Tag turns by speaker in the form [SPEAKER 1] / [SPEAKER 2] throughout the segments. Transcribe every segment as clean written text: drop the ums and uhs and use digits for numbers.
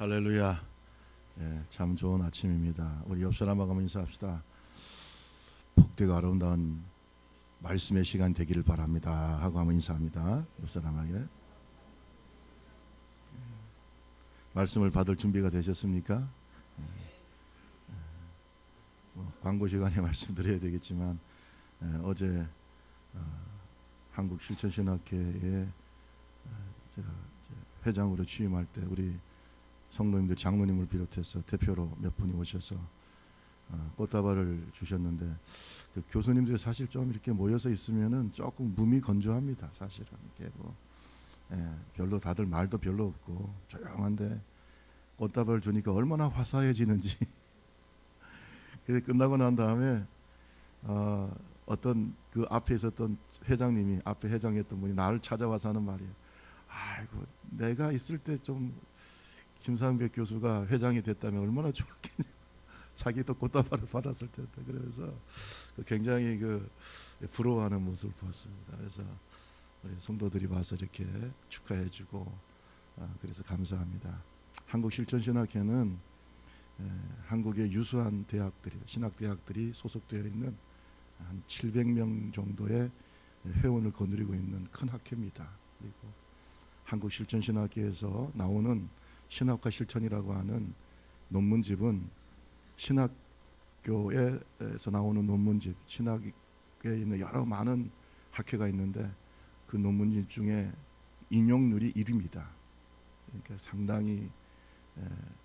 [SPEAKER 1] 할렐루야. 예, 참 좋은 아침입니다. 우리 옆 사람하고 한번 인사합시다. 복되고 아름다운 말씀의 시간 되기를 바랍니다 하고 한번 인사합니다. 옆 사람에게. 말씀을 받을 준비가 되셨습니까? 광고 시간에 말씀드려야 되겠지만 어제 한국실천신학회에 제가 회장으로 취임할 때 우리 성도님들, 장로님을 비롯해서 대표로 몇 분이 오셔서 꽃다발을 주셨는데 그 교수님들이 사실 좀 이렇게 모여서 있으면은 조금 몸이 건조합니다. 사실은 이게 뭐 별로 다들 말도 별로 없고 조용한데 꽃다발을 주니까 얼마나 화사해지는지. 그래서 끝나고 난 다음에 어떤 그 앞에 있었던 회장님이, 앞에 회장이었던 분이 나를 찾아와서 하는 말이에요. 아이고, 내가 있을 때 좀 김상백 교수가 회장이 됐다면 얼마나 좋았겠냐. 자기도 꽃다발을 받았을 텐데. 그래서 굉장히 부러워하는 모습을 보았습니다. 그래서 우리 성도들이 와서 이렇게 축하해주고 그래서 감사합니다. 한국실천신학회는 한국의 유수한 대학들이, 신학대학들이 소속되어 있는 한 700명 정도의 회원을 거느리고 있는 큰 학회입니다. 그리고 한국실천신학회에서 나오는 신학과 실천이라고 하는 논문집은 신학교에서 나오는 논문집, 신학에 있는 여러 많은 학회가 있는데 그 논문집 중에 인용률이 1위입니다. 그러니까 상당히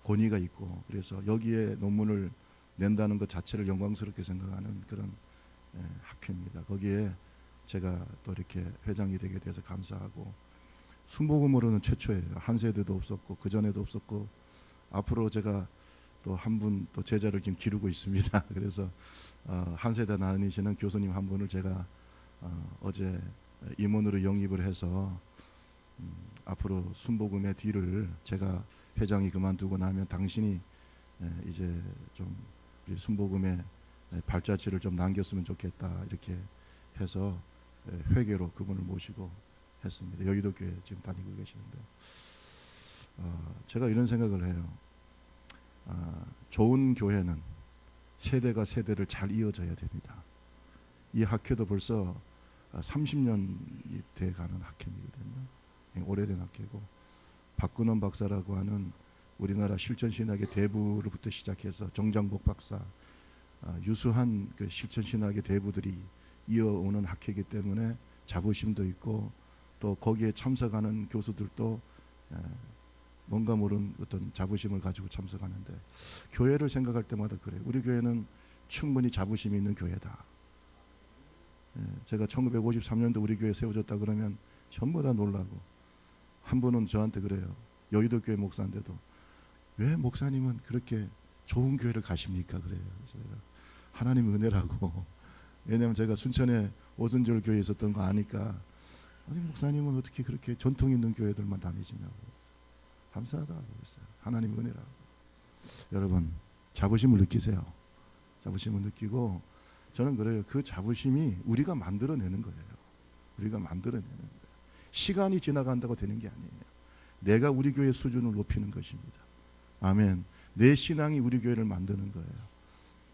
[SPEAKER 1] 권위가 있고, 그래서 여기에 논문을 낸다는 것 자체를 영광스럽게 생각하는 그런 학회입니다. 거기에 제가 또 이렇게 회장이 되게 돼서 감사하고, 순복음으로는 최초예요. 한 세대도 없었고 그 전에도 없었고, 앞으로 제가 또 한 분 또 제자를 지금 기르고 있습니다. 그래서 한 세대 나뉘시는 교수님 한 분을 제가 어제 임원으로 영입을 해서 앞으로 순복음의 뒤를 제가 회장이 그만두고 나면 당신이 이제 좀 우리 순복음의 발자취를 좀 남겼으면 좋겠다, 이렇게 해서 회계로 그분을 모시고 했습니다. 여의도 교회 지금 다니고 계시는데 제가 이런 생각을 해요. 좋은 교회는 세대가 세대를 잘 이어져야 됩니다. 이 학회도 벌써 30년이 돼가는 학회이거든요. 오래된 학회고, 박근원 박사라고 하는 우리나라 실천신학의 대부로부터 시작해서 정장복 박사, 유수한 그 실천신학의 대부들이 이어오는 학회이기 때문에 자부심도 있고, 또 거기에 참석하는 교수들도 뭔가 모르는 어떤 자부심을 가지고 참석하는데, 교회를 생각할 때마다 그래요. 우리 교회는 충분히 자부심이 있는 교회다. 제가 1953년도 우리 교회 세워졌다 그러면 전부 다 놀라고, 한 분은 저한테 그래요. 여의도 교회 목사인데도 왜 목사님은 그렇게 좋은 교회를 가십니까? 그래요. 그래서 하나님 은혜라고. 왜냐하면 제가 순천에 오순절 교회에 있었던 거 아니까, 아니 목사님은 어떻게 그렇게 전통 있는 교회들만 다니시냐고. 감사하다 그랬어요. 하나님 은혜라고. 여러분, 자부심을 느끼세요. 자부심을 느끼고, 저는 그래요. 그 자부심이 우리가 만들어내는 거예요. 우리가 만들어내는 거예요. 시간이 지나간다고 되는 게 아니에요. 내가 우리 교회 수준을 높이는 것입니다. 아멘. 내 신앙이 우리 교회를 만드는 거예요.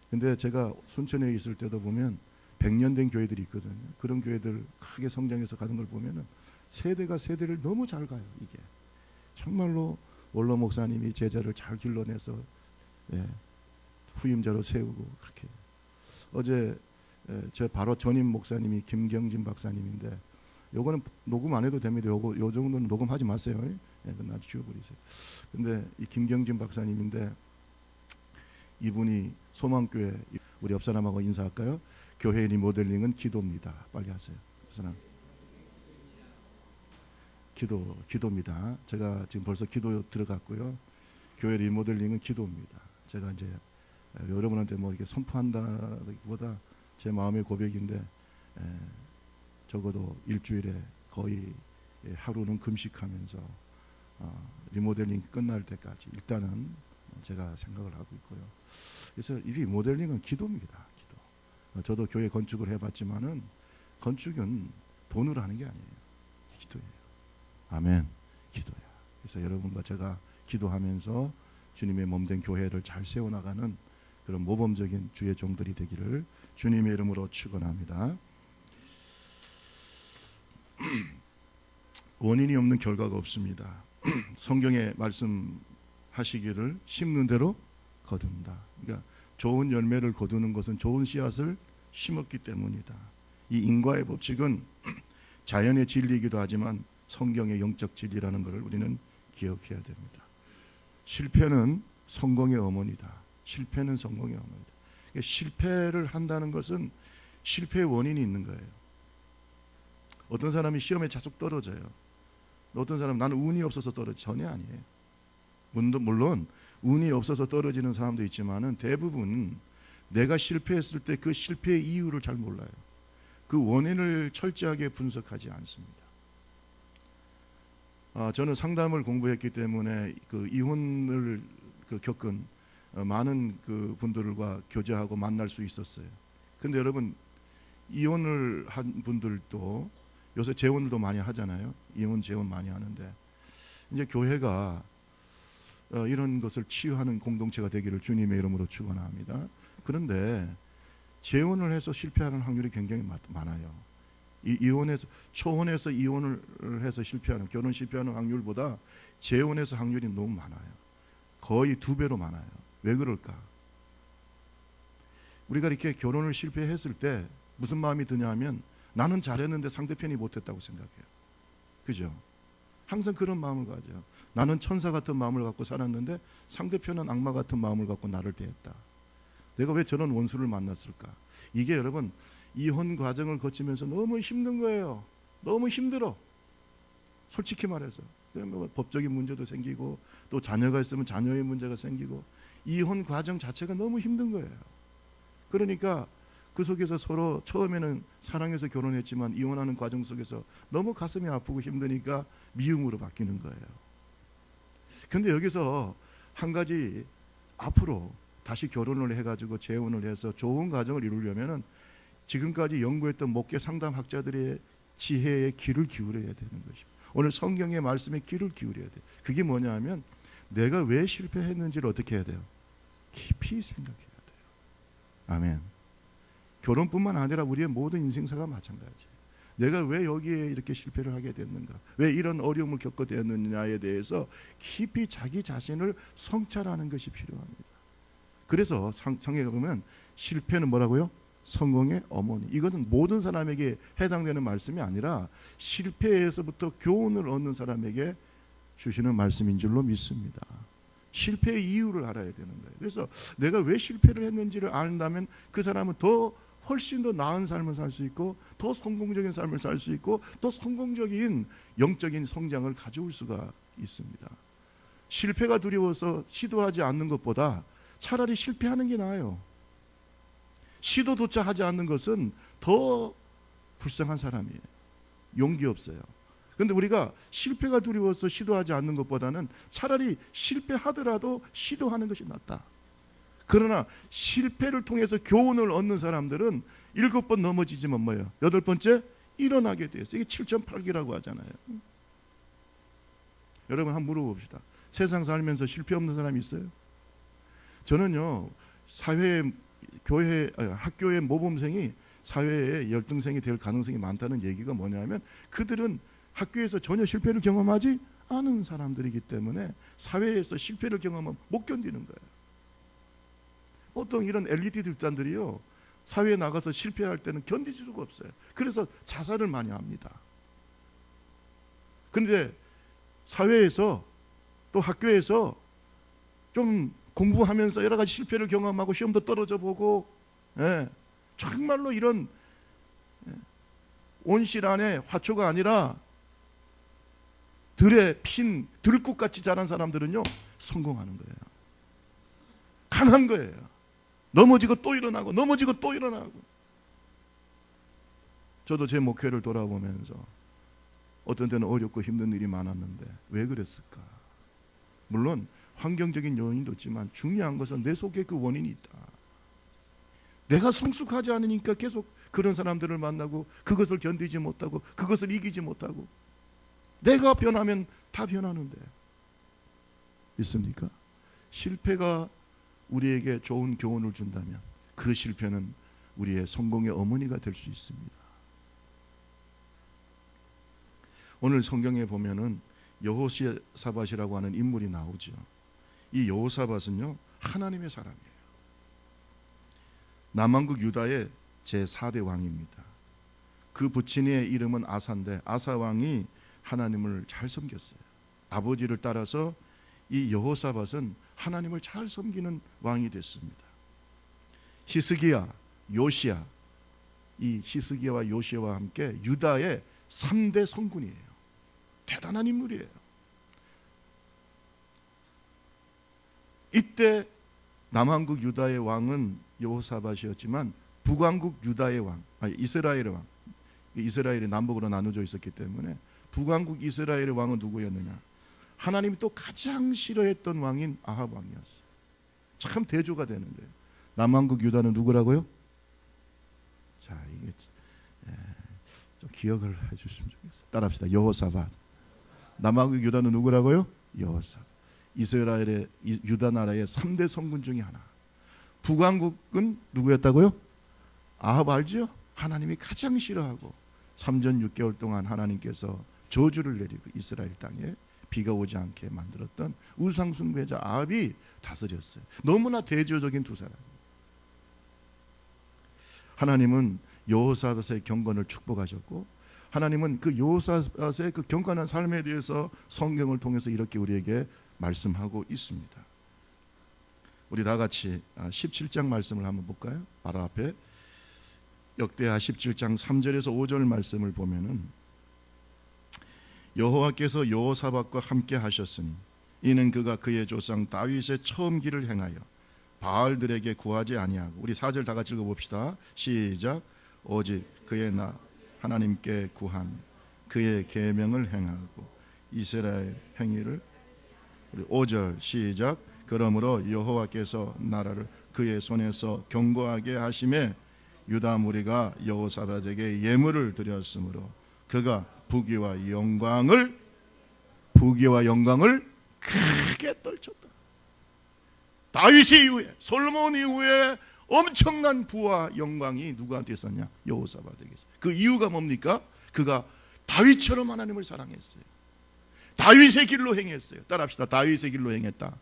[SPEAKER 1] 근데 제가 순천에 있을 때도 보면 100년 된 교회들이 있거든요. 그런 교회들 크게 성장해서 가는 걸 보면은 세대가 세대를 너무 잘 가요. 이게 정말로 원로 목사님이 제자를 잘 길러내서 후임자로 세우고, 그렇게. 어제 제 바로 전임 목사님이 김경진 박사님인데, 요거는 녹음 안 해도 됩니다. 요 정도는 녹음하지 마세요. 나중에 지워버리세요. 근데 이 김경진 박사님인데, 이분이 소망교회, 우리 옆 사람하고 인사할까요? 교회 리모델링은 기도입니다. 빨리 하세요. 그 사람. 기도입니다. 제가 지금 벌써 기도 들어갔고요. 교회 리모델링은 기도입니다. 제가 이제 여러분한테 뭐 이렇게 선포한다기보다 제 마음의 고백인데, 적어도 일주일에 거의 하루는 금식하면서 리모델링 끝날 때까지 일단은 제가 생각을 하고 있고요. 그래서 이 리모델링은 기도입니다. 기도. 저도 교회 건축을 해봤지만은 건축은 돈으로 하는 게 아니에요. 기도예요. 아멘. 기도야. 그래서 여러분과 제가 기도하면서 주님의 몸된 교회를 잘 세워나가는 그런 모범적인 주의 종들이 되기를 주님의 이름으로 축원합니다. 원인이 없는 결과가 없습니다. 성경에 말씀하시기를 심는 대로 거둔다. 그러니까 좋은 열매를 거두는 것은 좋은 씨앗을 심었기 때문이다. 이 인과의 법칙은 자연의 진리이기도 하지만 성경의 영적 진리라는 것을 우리는 기억해야 됩니다. 실패는 성공의 어머니다. 실패는 성공의 어머니다. 그러니까 실패를 한다는 것은 실패의 원인이 있는 거예요. 어떤 사람이 시험에 자주 떨어져요. 어떤 사람은 나는 운이 없어서 떨어져. 전혀 아니에요. 물론 운이 없어서 떨어지는 사람도 있지만은 대부분 내가 실패했을 때 그 실패의 이유를 잘 몰라요. 그 원인을 철저하게 분석하지 않습니다. 저는 상담을 공부했기 때문에 그 이혼을 겪은 많은 그 분들과 교제하고 만날 수 있었어요. 근데 여러분, 이혼을 한 분들도 요새 재혼도 많이 하잖아요. 이혼 재혼 많이 하는데 이제 교회가 이런 것을 치유하는 공동체가 되기를 주님의 이름으로 축원합니다. 그런데 재혼을 해서 실패하는 확률이 굉장히 많아요. 이혼해서 초혼해서 이혼을 해서 실패하는, 결혼 실패하는 확률보다 재혼해서 확률이 너무 많아요. 거의 2배로 많아요. 왜 그럴까? 우리가 이렇게 결혼을 실패했을 때 무슨 마음이 드냐면 나는 잘했는데 상대편이 못했다고 생각해요. 그죠? 항상 그런 마음을 가져요. 나는 천사 같은 마음을 갖고 살았는데 상대편은 악마 같은 마음을 갖고 나를 대했다. 내가 왜 저런 원수를 만났을까? 이게 여러분 이혼 과정을 거치면서 너무 힘든 거예요. 너무 힘들어. 솔직히 말해서 뭐 법적인 문제도 생기고 또 자녀가 있으면 자녀의 문제가 생기고 이혼 과정 자체가 너무 힘든 거예요. 그러니까 그 속에서 서로 처음에는 사랑해서 결혼했지만 이혼하는 과정 속에서 너무 가슴이 아프고 힘드니까 미움으로 바뀌는 거예요. 근데 여기서 한 가지, 앞으로 다시 결혼을 해가지고 재혼을 해서 좋은 가정을 이루려면은 지금까지 연구했던 목회 상담학자들의 지혜에 귀를 기울여야 되는 것입니다. 오늘 성경의 말씀에 귀를 기울여야 돼요. 그게 뭐냐 하면 내가 왜 실패했는지를 어떻게 해야 돼요? 깊이 생각해야 돼요. 아멘. 결혼뿐만 아니라 우리의 모든 인생사가 마찬가지예요. 내가 왜 여기에 이렇게 실패를 하게 됐는가, 왜 이런 어려움을 겪게 되었느냐에 대해서 깊이 자기 자신을 성찰하는 것이 필요합니다. 그래서 성경에 보면 실패는 뭐라고요? 성공의 어머니. 이것은 모든 사람에게 해당되는 말씀이 아니라 실패에서부터 교훈을 얻는 사람에게 주시는 말씀인 줄로 믿습니다. 실패의 이유를 알아야 되는 거예요. 그래서 내가 왜 실패를 했는지를 안다면 그 사람은 훨씬 더 나은 삶을 살 수 있고 더 성공적인 삶을 살 수 있고 더 성공적인 영적인 성장을 가져올 수가 있습니다. 실패가 두려워서 시도하지 않는 것보다 차라리 실패하는 게 나아요. 시도조차 하지 않는 것은 더 불쌍한 사람이에요. 용기 없어요. 그런데 우리가 실패가 두려워서 시도하지 않는 것보다는 차라리 실패하더라도 시도하는 것이 낫다. 그러나 실패를 통해서 교훈을 얻는 사람들은 7번 넘어지지만 뭐예요? 8번째 일어나게 돼요. 이게 7.8기라고 하잖아요. 여러분 한번 물어봅시다. 세상 살면서 실패 없는 사람이 있어요? 저는요, 학교의 모범생이 사회의 열등생이 될 가능성이 많다는 얘기가 뭐냐면 그들은 학교에서 전혀 실패를 경험하지 않은 사람들이기 때문에 사회에서 실패를 경험하면 못 견디는 거예요. 보통 이런 엘리트 집단들이요, 사회에 나가서 실패할 때는 견딜 수가 없어요. 그래서 자살을 많이 합니다. 그런데 사회에서 또 학교에서 좀 공부하면서 여러 가지 실패를 경험하고 시험도 떨어져 보고, 정말로 이런 온실 안에 화초가 아니라 들에 핀 들꽃같이 자란 사람들은요 성공하는 거예요. 강한 거예요. 넘어지고 또 일어나고 넘어지고 또 일어나고. 저도 제 목회를 돌아보면서 어떤 때는 어렵고 힘든 일이 많았는데 왜 그랬을까? 물론 환경적인 요인도 있지만 중요한 것은 내 속에 그 원인이 있다. 내가 성숙하지 않으니까 계속 그런 사람들을 만나고 그것을 견디지 못하고 그것을 이기지 못하고. 내가 변하면 다 변하는데 있습니까? 실패가 우리에게 좋은 교훈을 준다면 그 실패는 우리의 성공의 어머니가 될 수 있습니다. 오늘 성경에 보면은 여호사밧이라고 하는 인물이 나오죠. 이 여호사밧은요, 하나님의 사람이에요. 남왕국 유다의 제4대 왕입니다. 그 부친의 이름은 아사인데 아사 왕이 하나님을 잘 섬겼어요. 아버지를 따라서 이 여호사밧은 하나님을 잘 섬기는 왕이 됐습니다. 히스기야, 요시야, 이 히스기야와 요시야와 함께 유다의 3대 성군이에요. 대단한 인물이에요. 이때 남왕국 유다의 왕은 여호사밧이었지만 북왕국 유다의 왕, 이스라엘의 왕, 이스라엘이 남북으로 나누어져 있었기 때문에 북왕국 이스라엘의 왕은 누구였느냐? 하나님이 또 가장 싫어했던 왕인 아합 왕이었어요. 참 대조가 되는데 남왕국 유다는 누구라고요? 자, 이게 좀 기억을 해주시면 좋겠어요. 따라합시다. 여호사밧. 남왕국 유다는 누구라고요? 여호사밧. 이스라엘의 유다 나라의 3대 성군 중에 하나. 북왕국은 누구였다고요? 아합 알죠? 하나님이 가장 싫어하고 3년 6개월 동안 하나님께서 저주를 내리고 이스라엘 땅에 비가 오지 않게 만들었던 우상숭배자 아합이 다스렸어요. 너무나 대조적인 두 사람. 하나님은 여호사밧의 경건을 축복하셨고 하나님은 그 여호사밧의 그 경건한 삶에 대해서 성경을 통해서 이렇게 우리에게 말씀하고 있습니다. 우리 다 같이 17장 말씀을 한번 볼까요? 바로 앞에 역대하 17장 3절에서 5절 말씀을 보면은 여호와께서 여호사밧과 함께 하셨으니 이는 그가 그의 조상 다윗의 처음 길을 행하여 바알들에게 구하지 아니하고, 우리 4절 다 같이 읽어봅시다. 시작. 오직 그의 나 하나님께 구한 그의 계명을 행하고 이스라엘 행위를, 우리 5절 시작. 그러므로 여호와께서 나라를 그의 손에서 견고하게 하심에 유다 무리가 여호사밧에게 예물을 드렸으므로 그가 부귀와 영광을 크게 떨쳤다. 다윗 이후에, 솔로몬 이후에 엄청난 부와 영광이 누구한테 있었냐? 여호사밧에게 있어요. 그 이유가 뭡니까? 그가 다윗처럼 하나님을 사랑했어요. 다윗의 길로 행했어요. 따라합시다. 다윗의 길로 행했다.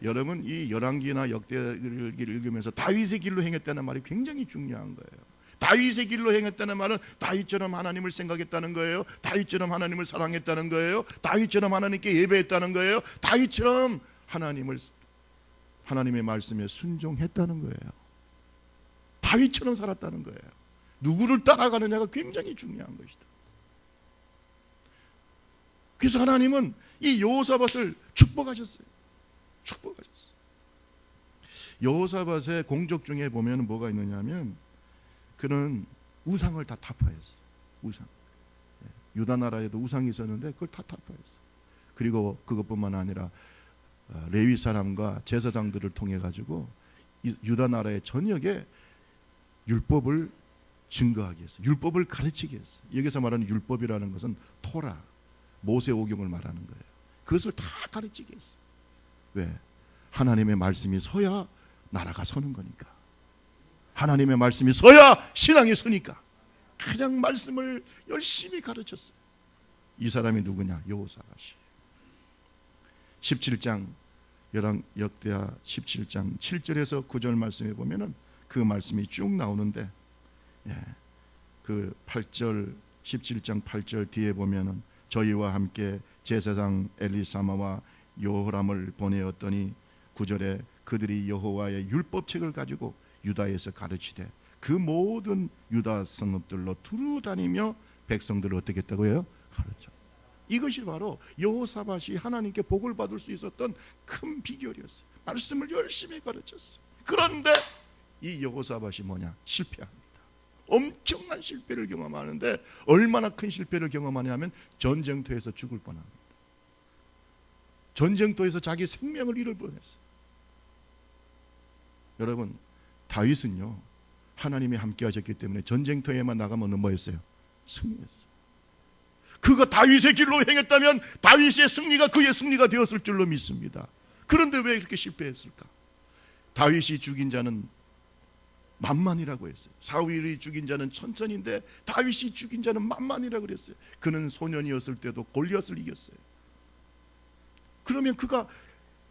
[SPEAKER 1] 여러분, 이 열왕기나 역대기를 읽으면서 다윗의 길로 행했다는 말이 굉장히 중요한 거예요. 다윗의 길로 행했다는 말은 다윗처럼 하나님을 생각했다는 거예요. 다윗처럼 하나님을 사랑했다는 거예요. 다윗처럼 하나님께 예배했다는 거예요. 다윗처럼 하나님의 말씀에 순종했다는 거예요. 다윗처럼 살았다는 거예요. 누구를 따라가느냐가 굉장히 중요한 것이다. 그래서 하나님은 이 여호사밧을 축복하셨어요. 여호사밧의 공적 중에 보면 뭐가 있느냐면 그는 우상을 다 타파했어요. 우상. 유다 나라에도 우상이 있었는데 그걸 다 타파했어요. 그리고 그것뿐만 아니라 레위 사람과 제사장들을 통해 가지고 유다 나라의 전역에 율법을 증거하게 했어요. 율법을 가르치게 했어요. 여기서 말하는 율법이라는 것은 토라, 모세오경을 말하는 거예요. 그것을 다 가르치게 했어요. 왜? 하나님의 말씀이 서야 나라가 서는 거니까. 하나님의 말씀이 서야 신앙이 서니까. 그냥 말씀을 열심히 가르쳤어요. 이 사람이 누구냐? 여호사밧이. 17장 역대하 17장 7절에서 9절 말씀에 보면은 그 말씀이 쭉 나오는데, 그 8절 17장 8절 뒤에 보면은 저희와 함께 제사장 엘리사마와 요호람을 보내었더니 9절에 그들이 여호와의 율법책을 가지고 유다에서 가르치되 그 모든 유다 성읍들로 두루 다니며 백성들을 어떻게 했다고요? 가르쳐. 이것이 바로 여호사밧이 하나님께 복을 받을 수 있었던 큰 비결이었어요. 말씀을 열심히 가르쳤어요. 그런데 이 여호사밧이 뭐냐? 실패합니다. 엄청난 실패를 경험하는데 얼마나 큰 실패를 경험하냐면 전쟁터에서 죽을 뻔합니다. 전쟁터에서 자기 생명을 잃을 뻔했어요. 여러분, 다윗은요 하나님이 함께 하셨기 때문에 전쟁터에만 나가면 뭐 했어요? 승리했어요. 그가 다윗의 길로 행했다면 다윗의 승리가 그의 승리가 되었을 줄로 믿습니다. 그런데 왜 이렇게 실패했을까? 다윗이 죽인 자는 만만이라고 했어요. 사울이 죽인 자는 천천인데 다윗이 죽인 자는 만만이라고 그랬어요. 그는 소년이었을 때도 골리앗을 이겼어요. 그러면 그가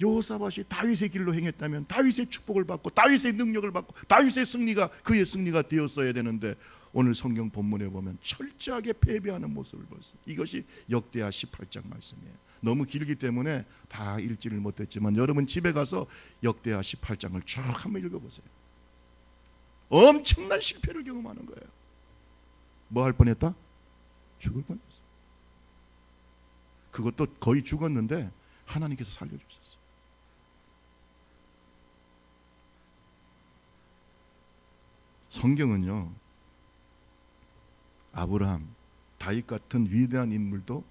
[SPEAKER 1] 여호사밧이 다윗의 길로 행했다면 다윗의 축복을 받고 다윗의 능력을 받고 다윗의 승리가 그의 승리가 되었어야 되는데 오늘 성경 본문에 보면 철저하게 패배하는 모습을 봤어요. 이것이 역대하 18장 말씀이에요. 너무 길기 때문에 다 읽지를 못했지만 여러분 집에 가서 역대하 18장을 쭉 한번 읽어보세요. 엄청난 실패를 경험하는 거예요. 뭐 할 뻔했다? 죽을 뻔했어. 그것도 거의 죽었는데 하나님께서 살려주셨어요. 성경은요, 아브라함, 다윗 같은 위대한 인물도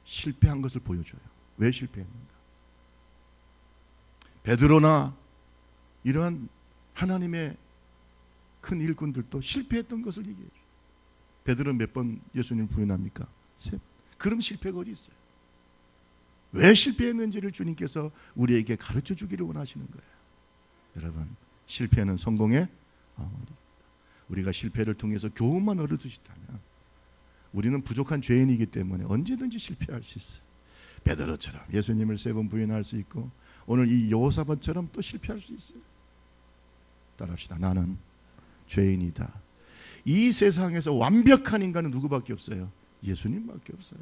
[SPEAKER 1] 실패한 것을 보여줘요. 왜 실패했는가? 베드로나 이러한 하나님의 큰 일꾼들도 실패했던 것을 얘기해 줘요. 베드로는 몇 번 예수님을 부인합니까? 세 번. 그럼 실패가 어디 있어요? 왜 실패했는지를 주님께서 우리에게 가르쳐 주기를 원하시는 거예요. 여러분, 실패는 성공의 어머니. 우리가 실패를 통해서 교훈만 얻어주시다면 우리는 부족한 죄인이기 때문에 언제든지 실패할 수 있어요. 베드로처럼 예수님을 3번 부인할 수 있고 오늘 이 여호사밧처럼 또 실패할 수 있어요. 따라합시다. 나는 죄인이다. 이 세상에서 완벽한 인간은 누구밖에 없어요? 예수님밖에 없어요.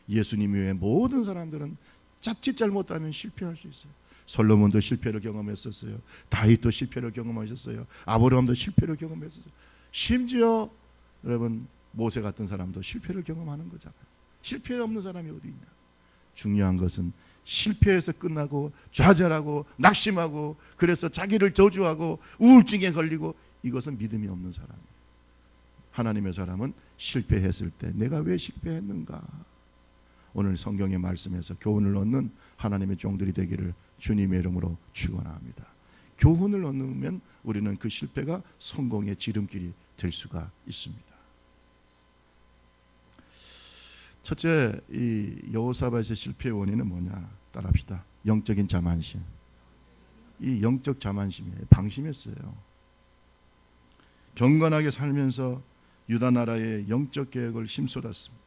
[SPEAKER 1] 예수님 외에 모든 사람들은 자칫 잘못하면 실패할 수 있어요. 솔로몬도 실패를 경험했었어요. 다윗도 실패를 경험하셨어요. 아브라함도 실패를 경험했었어요. 심지어 여러분 모세 같은 사람도 실패를 경험하는 거잖아요. 실패 없는 사람이 어디 있냐? 중요한 것은 실패해서 끝나고 좌절하고 낙심하고 그래서 자기를 저주하고 우울증에 걸리고 이것은 믿음이 없는 사람이에요. 하나님의 사람은 실패했을 때 내가 왜 실패했는가? 오늘 성경의 말씀에서 교훈을 얻는 하나님의 종들이 되기를 주님의 이름으로 축원합니다. 교훈을 얻으면 우리는 그 실패가 성공의 지름길이 될 수가 있습니다. 첫째, 이 여호사밧의 실패의 원인은 뭐냐? 따라합시다. 영적인 자만심. 이 영적 자만심이에요. 방심했어요. 경건하게 살면서 유다 나라의 영적 계획을 힘쏟았습니다.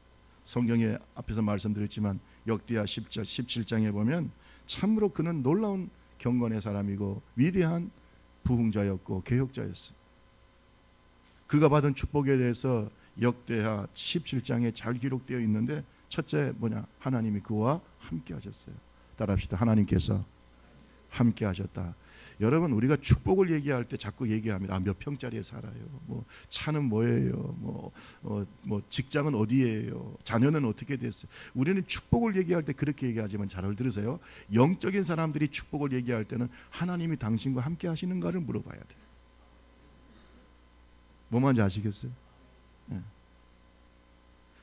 [SPEAKER 1] 성경에 앞에서 말씀드렸지만 역대하 17장에 보면 참으로 그는 놀라운 경건의 사람이고 위대한 부흥자였고 개혁자였어요. 그가 받은 축복에 대해서 역대하 17장에 잘 기록되어 있는데 첫째 뭐냐? 하나님이 그와 함께 하셨어요. 따라합시다. 하나님께서 함께 하셨다. 여러분 우리가 축복을 얘기할 때 자꾸 얘기합니다. 몇 평짜리에 살아요. 뭐 차는 뭐예요? 뭐 직장은 어디예요? 자녀는 어떻게 됐어요? 우리는 축복을 얘기할 때 그렇게 얘기하지만 잘 들으세요. 영적인 사람들이 축복을 얘기할 때는 하나님이 당신과 함께 하시는가를 물어봐야 돼요. 뭐 말인지 아시겠어요? 네.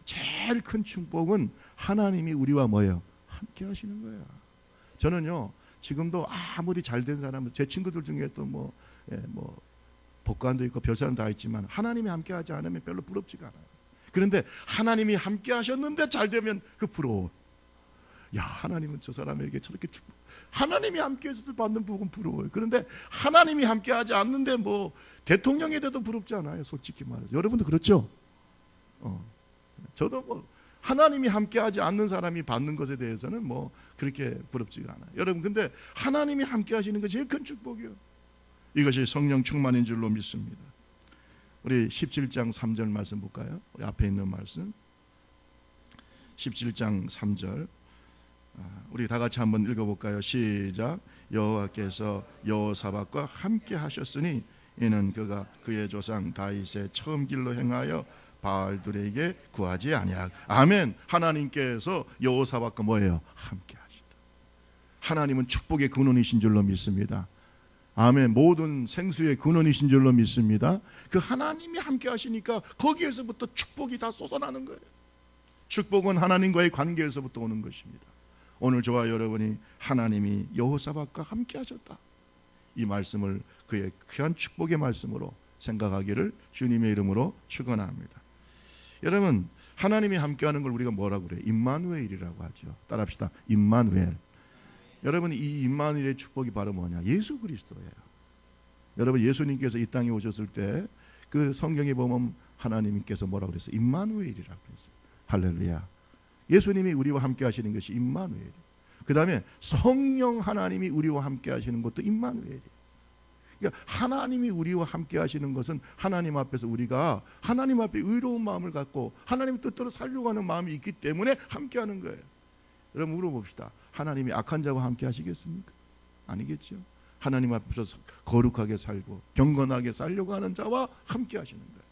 [SPEAKER 1] 제일 큰 축복은 하나님이 우리와 뭐예요? 함께 하시는 거야. 저는요 지금도 아무리 잘된 사람은 제 친구들 중에 또 뭐 복관도 있고 별 사람 다 있지만 하나님이 함께하지 않으면 별로 부럽지가 않아요. 그런데 하나님이 함께하셨는데 잘되면 그 부러워. 야 하나님은 저 사람에게 저렇게 축복. 하나님이 함께해서 받는 복은 부러워요. 그런데 하나님이 함께하지 않는데 뭐 대통령이 돼도 부럽지 않아요. 솔직히 말해서 여러분도 그렇죠? 저도 뭐 하나님이 함께하지 않는 사람이 받는 것에 대해서는 뭐 그렇게 부럽지가 않아요. 여러분 근데 하나님이 함께하시는 것이 제일 큰 축복이에요. 이것이 성령 충만인 줄로 믿습니다. 우리 17장 3절 말씀 볼까요? 우리 앞에 있는 말씀 17장 3절 우리 다 같이 한번 읽어볼까요? 시작. 여호와께서 여호사밧과 함께 하셨으니 이는 그가 그의 조상 다윗의 처음 길로 행하여 바알들에게 구하지 아니하고. 아멘. 하나님께서 여호사밧과 뭐예요? 함께 하시다. 하나님은 축복의 근원이신 줄로 믿습니다. 아멘. 모든 생수의 근원이신 줄로 믿습니다. 그 하나님이 함께 하시니까 거기에서부터 축복이 다 쏟아나는 거예요. 축복은 하나님과의 관계에서부터 오는 것입니다. 오늘 저와 여러분이 하나님이 여호사밧과 함께 하셨다, 이 말씀을 그의 귀한 축복의 말씀으로 생각하기를 주님의 이름으로 축원합니다. 여러분 하나님이 함께하는 걸 우리가 뭐라고 그래요? 임마누엘이라고 하죠. 따라합시다. 임마누엘. 여러분, 이 임마누엘의 축복이 바로 뭐냐? 예수 그리스도예요. 여러분, 예수님께서 이 땅에 오셨을 때 그 성경에 보면 하나님께서 뭐라고 그랬어요? 임마누엘이라고 그랬어요. 할렐루야. 예수님이 우리와 함께 하시는 것이 임마누엘. 그 다음에 성령 하나님이 우리와 함께 하시는 것도 임마누엘이에요. 그러니까 하나님이 우리와 함께 하시는 것은 하나님 앞에서 우리가 하나님 앞에 의로운 마음을 갖고 하나님의 뜻대로 살려고 하는 마음이 있기 때문에 함께 하는 거예요. 여러분, 물어봅시다. 하나님이 악한 자와 함께 하시겠습니까? 아니겠죠. 하나님 앞에서 거룩하게 살고 경건하게 살려고 하는 자와 함께 하시는 거예요.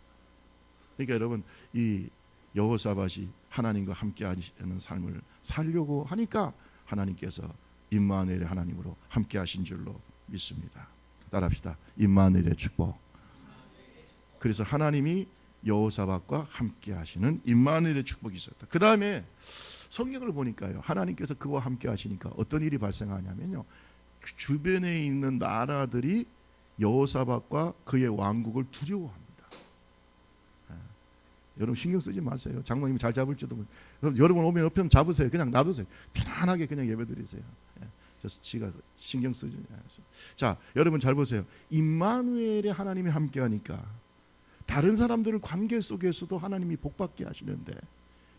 [SPEAKER 1] 그러니까 여러분, 이 여호사밧이 하나님과 함께 하시는 삶을 살려고 하니까 하나님께서 임마누엘의 하나님으로 함께 하신 줄로 믿습니다. 따라합시다. 임마누엘의 축복. 그래서 하나님이 여호사밧과 함께 하시는 임마누엘의 축복이 있었다. 그 다음에 성경을 보니까요, 하나님께서 그와 함께 하시니까 어떤 일이 발생하냐면요, 주변에 있는 나라들이 여호사밧과 그의 왕국을 두려워합니다. 여러분, 신경 쓰지 마세요. 장로님이 잘 잡을지도 모르고. 여러분 오면 옆에 잡으세요. 그냥 놔두세요. 편안하게 그냥 예배드리세요. 지가 신경 쓰지 않아서. 자, 여러분 잘 보세요. 임마누엘의 하나님이 함께하니까 다른 사람들을 관계 속에서도 하나님이 복받게 하시는데,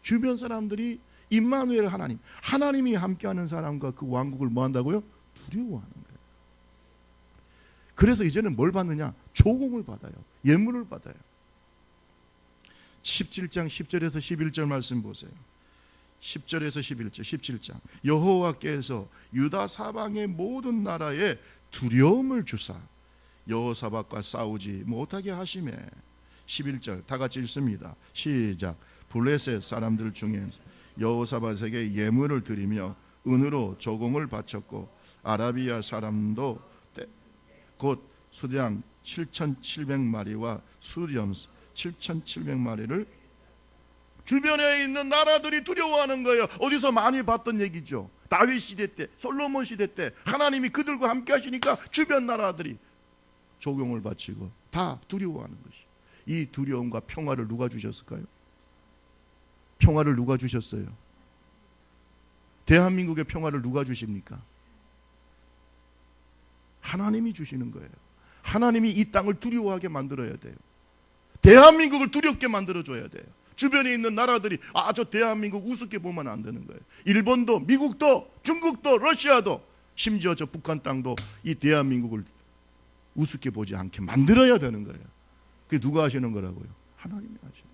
[SPEAKER 1] 주변 사람들이 임마누엘 하나님, 하나님이 함께하는 사람과 그 왕국을 뭐 한다고요? 두려워하는 거예요. 그래서 이제는 뭘 받느냐? 조공을 받아요. 예물을 받아요. 17장 10절에서 11절 말씀 보세요. 10절에서 11절, 17장. 여호와께서 유다 사방의 모든 나라에 두려움을 주사 여호사밧과 싸우지 못하게 하시매. 11절 다 같이 읽습니다. 시작. 블레셋 사람들 중에 여호사밧에게 예물을 드리며 은으로 조공을 바쳤고, 아라비아 사람도 곧 수량 7,700마리와 수렴 7,700마리를 주변에 있는 나라들이 두려워하는 거예요. 어디서 많이 봤던 얘기죠. 다윗 시대 때, 솔로몬 시대 때 하나님이 그들과 함께 하시니까 주변 나라들이 조공을 바치고 다 두려워하는 것이. 이 두려움과 평화를 누가 주셨을까요? 평화를 누가 주셨어요? 대한민국의 평화를 누가 주십니까? 하나님이 주시는 거예요. 하나님이 이 땅을 두려워하게 만들어야 돼요. 대한민국을 두렵게 만들어줘야 돼요. 주변에 있는 나라들이 저 대한민국 우습게 보면 안 되는 거예요. 일본도, 미국도, 중국도, 러시아도, 심지어 저 북한 땅도 이 대한민국을 우습게 보지 않게 만들어야 되는 거예요. 그게 누가 하시는 거라고요? 하나님이 하시는 거예요.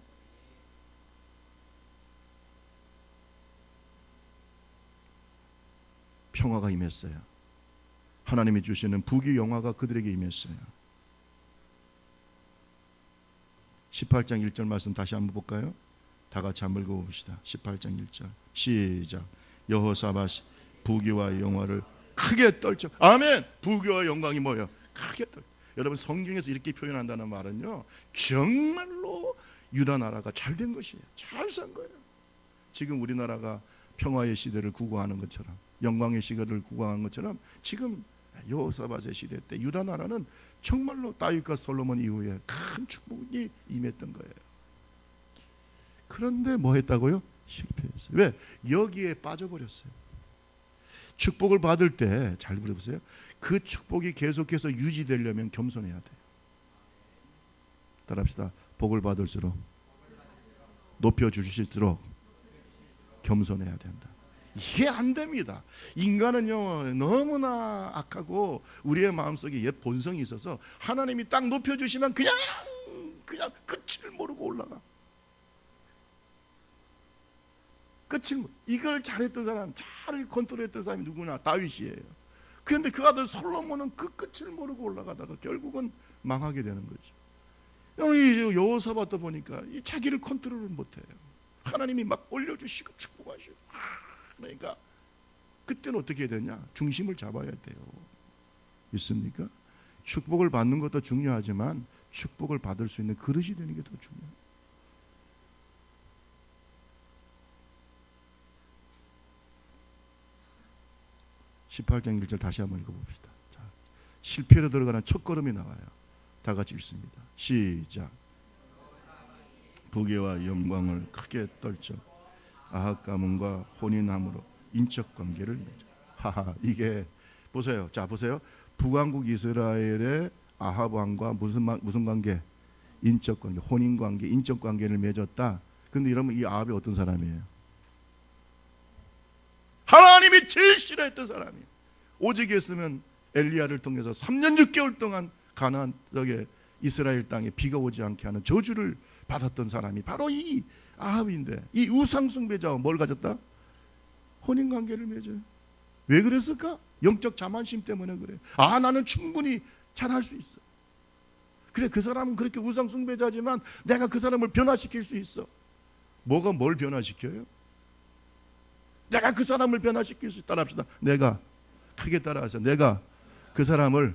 [SPEAKER 1] 평화가 임했어요. 하나님이 주시는 부귀 영화가 그들에게 임했어요. 18장 1절 말씀 다시 한번 볼까요? 다 같이 한번 읽어봅시다. 18장 1절 시작. 여호사밧이 부귀와 영화를 크게 떨쳐. 아멘. 부귀와 영광이 뭐예요? 크게 떨쳐. 여러분, 성경에서 이렇게 표현한다는 말은요, 정말로 유다 나라가 잘 된 것이에요. 잘 산 거예요. 지금 우리나라가 평화의 시대를 구가하는 것처럼, 영광의 시대를 구가하는 것처럼, 지금 여호사밧의 시대 때 유다 나라는 정말로 다윗과 솔로몬 이후에 큰 축복이 임했던 거예요. 그런데 뭐 했다고요? 실패했어요. 왜? 여기에 빠져버렸어요. 축복을 받을 때 잘 들어보세요. 그 축복이 계속해서 유지되려면 겸손해야 돼요. 따라합시다. 복을 받을수록, 높여주실수록 겸손해야 된다. 이게 안 됩니다. 인간은요, 너무나 악하고 우리의 마음속에 옛 본성이 있어서 하나님이 딱 높여주시면 그냥 끝을 모르고 올라가. 이걸 잘했던 사람, 잘 컨트롤했던 사람이 누구나 다윗이에요. 그런데 그 아들 솔로몬은 그 끝을 모르고 올라가다가 결국은 망하게 되는 거죠. 이 여호사밧도 보니까 자기를 컨트롤을 못해요. 하나님이 막 올려주시고 축복하시고. 그러니까 그때는 어떻게 해야 되냐? 중심을 잡아야 돼요. 있습니까? 축복을 받는 것도 중요하지만 축복을 받을 수 있는 그릇이 되는 게 더 중요해요. (18장 1절) 다시 한번 읽어봅시다. 자, 실패로 들어가는 첫걸음이 나와요. 다 같이 읽습니다. 시작. 부귀와 영광을 크게 떨쳐 아합 가문과 혼인함으로 인적 관계를 맺어. 하하, 이게 보세요. 자, 보세요. 북왕국 이스라엘의 아합 왕과 무슨 관계? 인적 관계, 혼인 관계, 인적 관계를 맺었다. 근데 여러분, 이 아합이 어떤 사람이에요? 하나님이 제일 싫어했던 사람이에요. 오직 했으면 엘리야를 통해서 3년 6개월 동안 가나안 쪽에 이스라엘 땅에 비가 오지 않게 하는 저주를 받았던 사람이 바로 이 아합인데, 이 우상 숭배자와 뭘 가졌다? 혼인 관계를 맺어요. 왜 그랬을까? 영적 자만심 때문에 그래. 아, 나는 충분히 잘할 수 있어. 그래, 그 사람은 그렇게 우상 숭배자지만 내가 그 사람을 변화시킬 수 있어. 뭐가 뭘 변화시켜요? 내가 그 사람을 변화시킬 수 있다. 합시다. 내가, 크게 따라하세요. 내가 그 사람을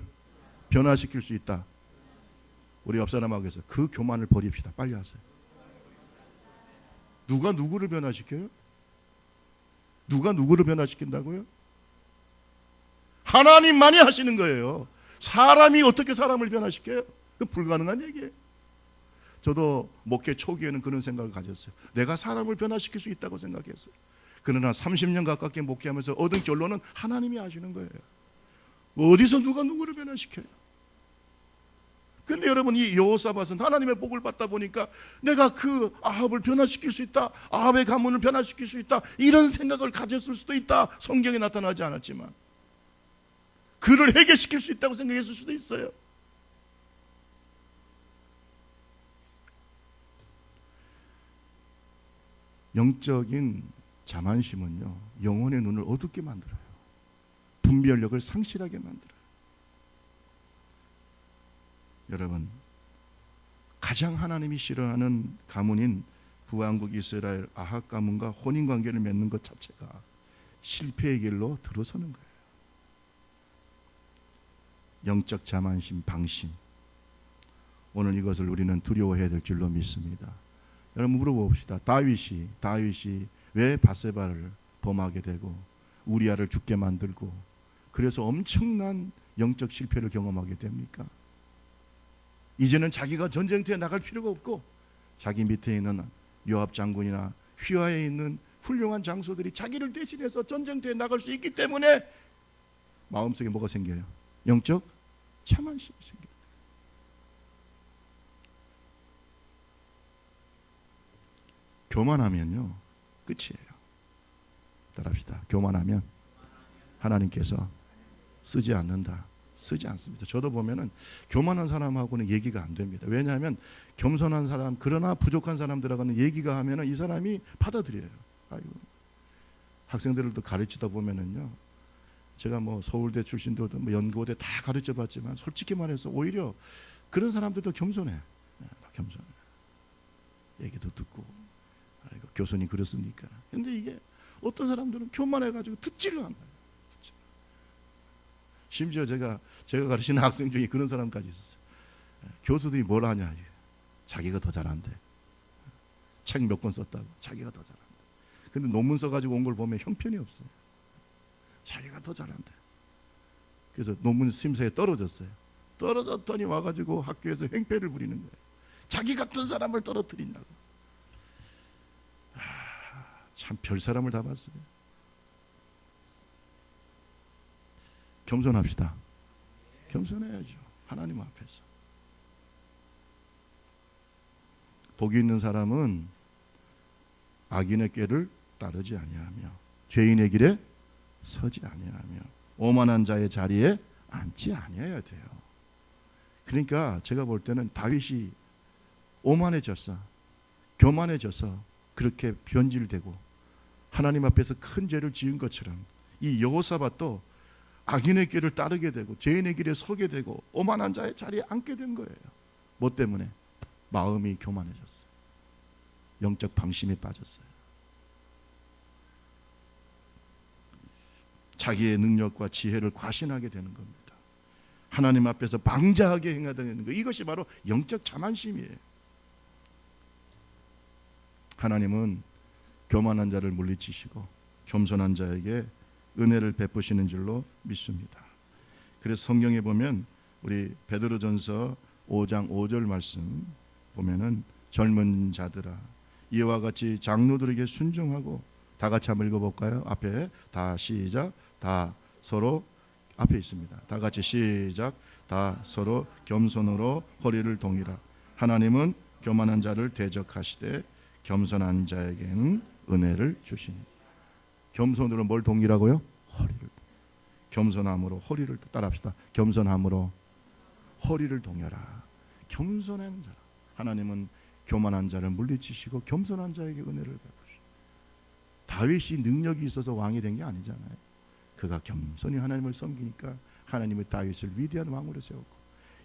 [SPEAKER 1] 변화시킬 수 있다. 우리 옆 사람하고 해서 그 교만을 버립시다. 빨리 하세요. 누가 누구를 변화시켜요? 누가 누구를 변화시킨다고요? 하나님만이 하시는 거예요. 사람이 어떻게 사람을 변화시켜요? 그 불가능한 얘기예요. 저도 목회 초기에는 그런 생각을 가졌어요. 내가 사람을 변화시킬 수 있다고 생각했어요. 그러나 30년 가깝게 목회하면서 얻은 결론은 하나님이 하시는 거예요. 어디서 누가 누구를 변화시켜요? 근데 여러분, 이 여호사밧은 하나님의 복을 받다 보니까 내가 그 아합을 변화시킬 수 있다, 아합의 가문을 변화시킬 수 있다, 이런 생각을 가졌을 수도 있다. 성경에 나타나지 않았지만 그를 해결시킬 수 있다고 생각했을 수도 있어요. 영적인 자만심은요, 영혼의 눈을 어둡게 만들어요. 분별력을 상실하게 만들어요. 여러분, 가장 하나님이 싫어하는 가문인 북왕국 이스라엘 아합 가문과 혼인관계를 맺는 것 자체가 실패의 길로 들어서는 거예요. 영적 자만심, 방심. 오늘 이것을 우리는 두려워해야 될 줄로 믿습니다. 여러분, 물어봅시다. 다윗이 왜 밧세바를 범하게 되고 우리아를 죽게 만들고 그래서 엄청난 영적 실패를 경험하게 됩니까? 이제는 자기가 전쟁터에 나갈 필요가 없고 자기 밑에 있는 요압 장군이나 휘하에 있는 훌륭한 장소들이 자기를 대신해서 전쟁터에 나갈 수 있기 때문에 마음속에 뭐가 생겨요? 영적 자만심이 생겨요. 교만하면요, 끝이에요. 따라합시다. 교만하면 하나님께서 쓰지 않는다. 쓰지 않습니다. 저도 보면은 교만한 사람하고는 얘기가 안 됩니다. 왜냐하면 겸손한 사람, 그러나 부족한 사람들하고는 얘기가 하면은 이 사람이 받아들여요. 아이고. 학생들을 또 가르치다 보면은요, 제가 뭐 서울대 출신들도 뭐 연고대 다 가르쳐 봤지만 솔직히 말해서 오히려 그런 사람들도 겸손해. 겸손해. 얘기도 듣고. 아이고, 교수님 그렇습니까? 근데 이게 어떤 사람들은 교만해가지고 듣지를 않아요. 심지어 제가 가르치는 학생 중에 그런 사람까지 있었어요. 교수들이 뭘 하냐, 자기가 더 잘한대. 책 몇 권 썼다고 자기가 더 잘한대. 근데 논문 써가지고 온 걸 보면 형편이 없어요. 자기가 더 잘한대. 그래서 논문 심사에 떨어졌어요. 떨어졌더니 와가지고 학교에서 행패를 부리는 거예요. 자기 같은 사람을 떨어뜨린다고. 참 별 사람을 다 봤어요. 겸손합시다. 겸손해야죠. 하나님 앞에서. 복이 있는 사람은 악인의 꾀를 따르지 아니하며 죄인의 길에 서지 아니하며 오만한 자의 자리에 앉지 아니해야 돼요. 그러니까 제가 볼 때는 다윗이 오만해졌어, 교만해져서 그렇게 변질되고 하나님 앞에서 큰 죄를 지은 것처럼 이 여호사밧도 악인의 길을 따르게 되고 죄인의 길에 서게 되고 오만한 자의 자리에 앉게 된 거예요. 뭐 때문에? 마음이 교만해졌어요. 영적 방심에 빠졌어요. 자기의 능력과 지혜를 과신하게 되는 겁니다. 하나님 앞에서 방자하게 행해야 되는 거, 이것이 바로 영적 자만심이에요. 하나님은 교만한 자를 물리치시고 겸손한 자에게 은혜를 베푸시는 줄로 믿습니다. 그래서 성경에 보면 우리 베드로전서 5장 5절 말씀 보면은 젊은 자들아 이와 같이 장로들에게 순종하고, 다 같이 한번 읽어볼까요? 앞에 다 시작. 다 서로 앞에 있습니다. 다 같이 시작. 다 서로 겸손으로 허리를 동이라. 하나님은 교만한 자를 대적하시되 겸손한 자에게는 은혜를 주시니. 겸손으로 뭘 동이라고요? 허리를. 겸손함으로 허리를, 따라합시다. 겸손함으로 허리를 동여라. 겸손한 자. 하나님은 교만한 자를 물리치시고 겸손한 자에게 은혜를 베푸시고. 다윗이 능력이 있어서 왕이 된 게 아니잖아요. 그가 겸손히 하나님을 섬기니까 하나님의 다윗을 위대한 왕으로 세웠고,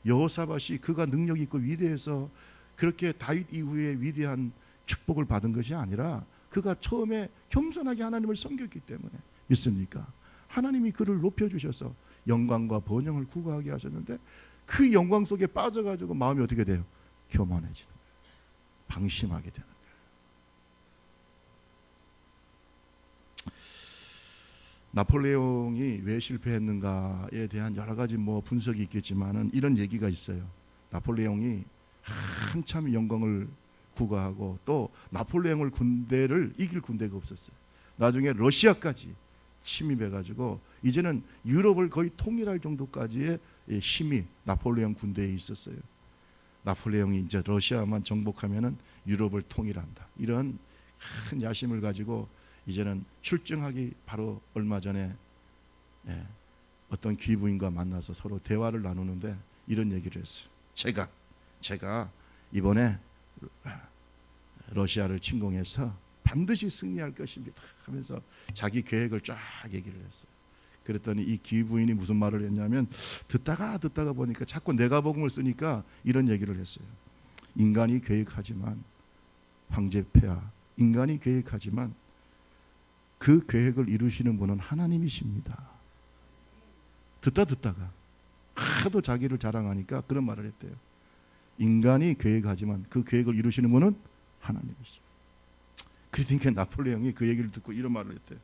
[SPEAKER 1] 여호사밧이 그가 능력이 있고 위대해서 그렇게 다윗 이후에 위대한 축복을 받은 것이 아니라 그가 처음에 겸손하게 하나님을 섬겼기 때문에. 믿습니까? 하나님이 그를 높여주셔서 영광과 번영을 구가하게 하셨는데, 그 영광 속에 빠져가지고 마음이 어떻게 돼요? 교만해지는 거예요. 방심하게 되는 거예요. 나폴레옹이 왜 실패했는가에 대한 여러 가지 분석이 있겠지만은 이런 얘기가 있어요. 나폴레옹이 한참 영광을 구가하고 또 나폴레옹을 군대를 이길 군대가 없었어요. 나중에 러시아까지 침입해가지고 이제는 유럽을 거의 통일할 정도까지의 힘이 나폴레옹 군대에 있었어요. 나폴레옹이 이제 러시아만 정복하면은 유럽을 통일한다, 이런 큰 야심을 가지고 이제는 출정하기 바로 얼마 전에 어떤 귀부인과 만나서 서로 대화를 나누는데 이런 얘기를 했어요. 제가 이번에 러시아를 침공해서 반드시 승리할 것입니다 하면서 자기 계획을 쫙 얘기를 했어요. 그랬더니 이 귀부인이 무슨 말을 했냐면, 듣다가 보니까 자꾸 내가복음을 쓰니까 이런 얘기를 했어요. 인간이 계획하지만, 황제 폐하, 인간이 계획하지만 그 계획을 이루시는 분은 하나님이십니다. 듣다가 하도 자기를 자랑하니까 그런 말을 했대요. 인간이 계획하지만 그 계획을 이루시는 분은 하나님이십니다. 그러니까 나폴레옹이 그 얘기를 듣고 이런 말을 했대요.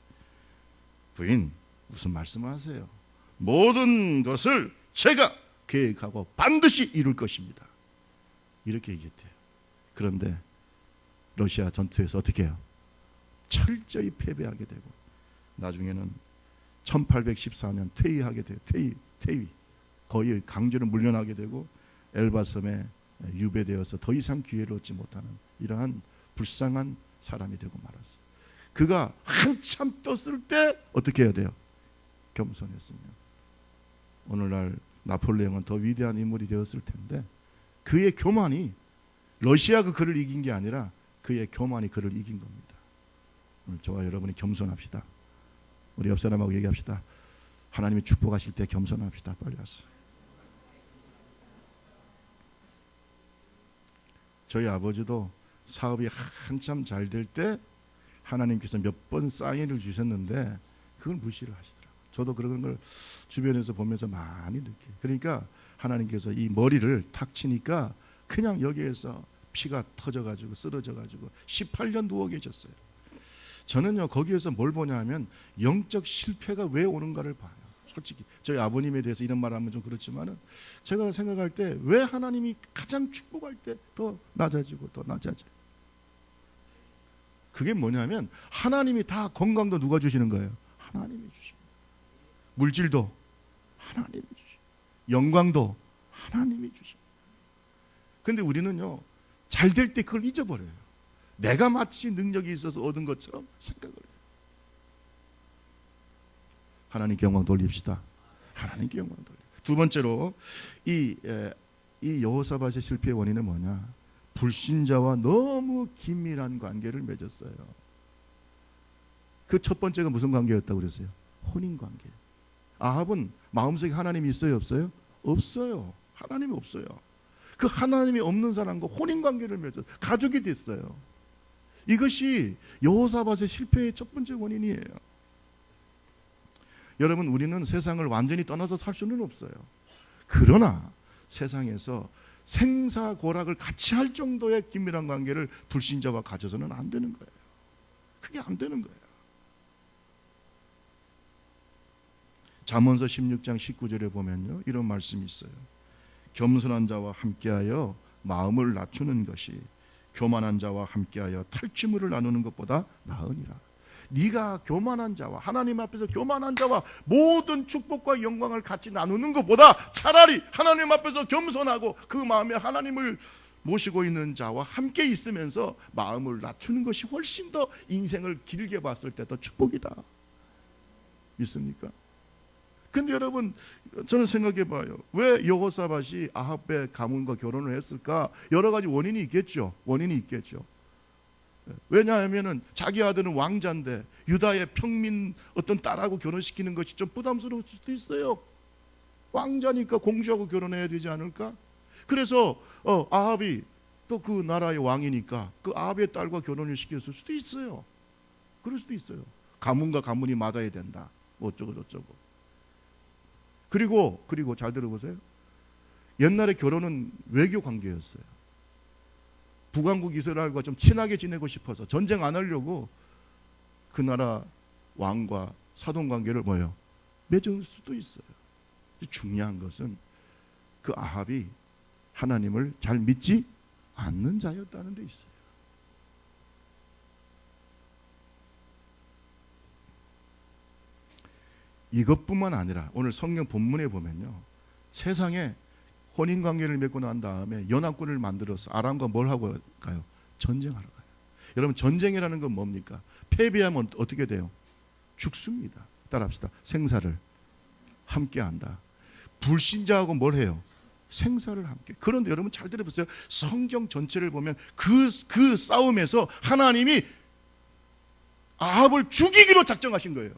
[SPEAKER 1] 부인, 무슨 말씀하세요? 모든 것을 제가 계획하고 반드시 이룰 것입니다. 이렇게 얘기했대요. 그런데 러시아 전투에서 어떻게 해요? 철저히 패배하게 되고 나중에는 1814년 퇴위하게 돼요. 퇴위. 거의 강제로 물려나게 되고 엘바섬에 유배되어서 더 이상 기회를 얻지 못하는 이러한 불쌍한 사람이 되고 말았어요. 그가 한참 떴을 때 어떻게 해야 돼요? 겸손했으면 오늘날 나폴레옹은 더 위대한 인물이 되었을 텐데, 그의 교만이, 러시아가 그를 이긴 게 아니라 그의 교만이 그를 이긴 겁니다. 오늘 저와 여러분이 겸손합시다. 우리 옆 사람하고 얘기합시다. 하나님이 축복하실 때 겸손합시다. 빨리 와서. 저희 아버지도 사업이 한참 잘 될 때 하나님께서 몇 번 사인을 주셨는데 그걸 무시를 하시더라고요. 저도 그런 걸 주변에서 보면서 많이 느껴요. 그러니까 하나님께서 이 머리를 탁 치니까 그냥 여기에서 피가 터져가지고 쓰러져가지고 18년 누워 계셨어요. 저는요 거기에서 뭘 보냐 하면 영적 실패가 왜 오는가를 봐요. 솔직히 저희 아버님에 대해서 이런 말하면 좀 그렇지만은 제가 생각할 때 왜 하나님이 가장 축복할 때 더 낮아지고 더 낮아져요. 그게 뭐냐면 하나님이 다 건강도 누가 주시는 거예요? 하나님이 주십니다. 물질도 하나님이 주십니다. 영광도 하나님이 주십니다. 근데 우리는요 잘 될 때 그걸 잊어버려요. 내가 마치 능력이 있어서 얻은 것처럼 생각을 해요. 하나님께 영광 돌립시다. 하나님께 영광 돌립시다. 두 번째로 이 여호사밧의 실패의 원인은 뭐냐? 불신자와 너무 긴밀한 관계를 맺었어요. 그 첫 번째가 무슨 관계였다고 그랬어요? 혼인관계. 아합은 마음속에 하나님이 있어요 없어요? 없어요. 하나님이 없어요. 그 하나님이 없는 사람과 혼인관계를 맺어 가족이 됐어요. 이것이 여호사밧의 실패의 첫 번째 원인이에요. 여러분, 우리는 세상을 완전히 떠나서 살 수는 없어요. 그러나 세상에서 생사고락을 같이 할 정도의 긴밀한 관계를 불신자와 가져서는 안 되는 거예요. 그게 안 되는 거예요. 잠언서 16장 19절에 보면요 이런 말씀이 있어요. 겸손한 자와 함께하여 마음을 낮추는 것이 교만한 자와 함께하여 탈취물을 나누는 것보다 나으니라. 네가 교만한 자와, 하나님 앞에서 교만한 자와 모든 축복과 영광을 같이 나누는 것보다 차라리 하나님 앞에서 겸손하고 그 마음에 하나님을 모시고 있는 자와 함께 있으면서 마음을 낮추는 것이 훨씬 더 인생을 길게 봤을 때 더 축복이다. 믿습니까? 근데 여러분, 저는 생각해 봐요. 왜 여호사밧이 아합의 가문과 결혼을 했을까? 여러 가지 원인이 있겠죠. 왜냐하면 자기 아들은 왕자인데 유다의 평민 어떤 딸하고 결혼시키는 것이 좀 부담스러울 수도 있어요. 왕자니까 공주하고 결혼해야 되지 않을까? 그래서 아합이 또 그 나라의 왕이니까 그 아합의 딸과 결혼을 시켰을 수도 있어요. 그럴 수도 있어요. 가문과 가문이 맞아야 된다. 어쩌고 저쩌고. 그리고 잘 들어보세요. 옛날에 결혼은 외교 관계였어요. 북왕국 이스라엘과 좀 친하게 지내고 싶어서 전쟁 안 하려고 그 나라 왕과 사돈 관계를 맺을 수도 있어요. 중요한 것은 그 아합이 하나님을 잘 믿지 않는 자였다는 데 있어요. 이것뿐만 아니라 오늘 성경 본문에 보면요, 세상에 혼인관계를 맺고 난 다음에 연합군을 만들어서 아람과 뭘 하고 가요? 전쟁하러 가요. 여러분, 전쟁이라는 건 뭡니까? 패배하면 어떻게 돼요? 죽습니다. 따라합시다. 생사를 함께한다. 불신자하고 뭘 해요? 생사를 함께. 그런데 여러분 잘 들어보세요. 성경 전체를 보면 그 싸움에서 하나님이 아합을 죽이기로 작정하신 거예요.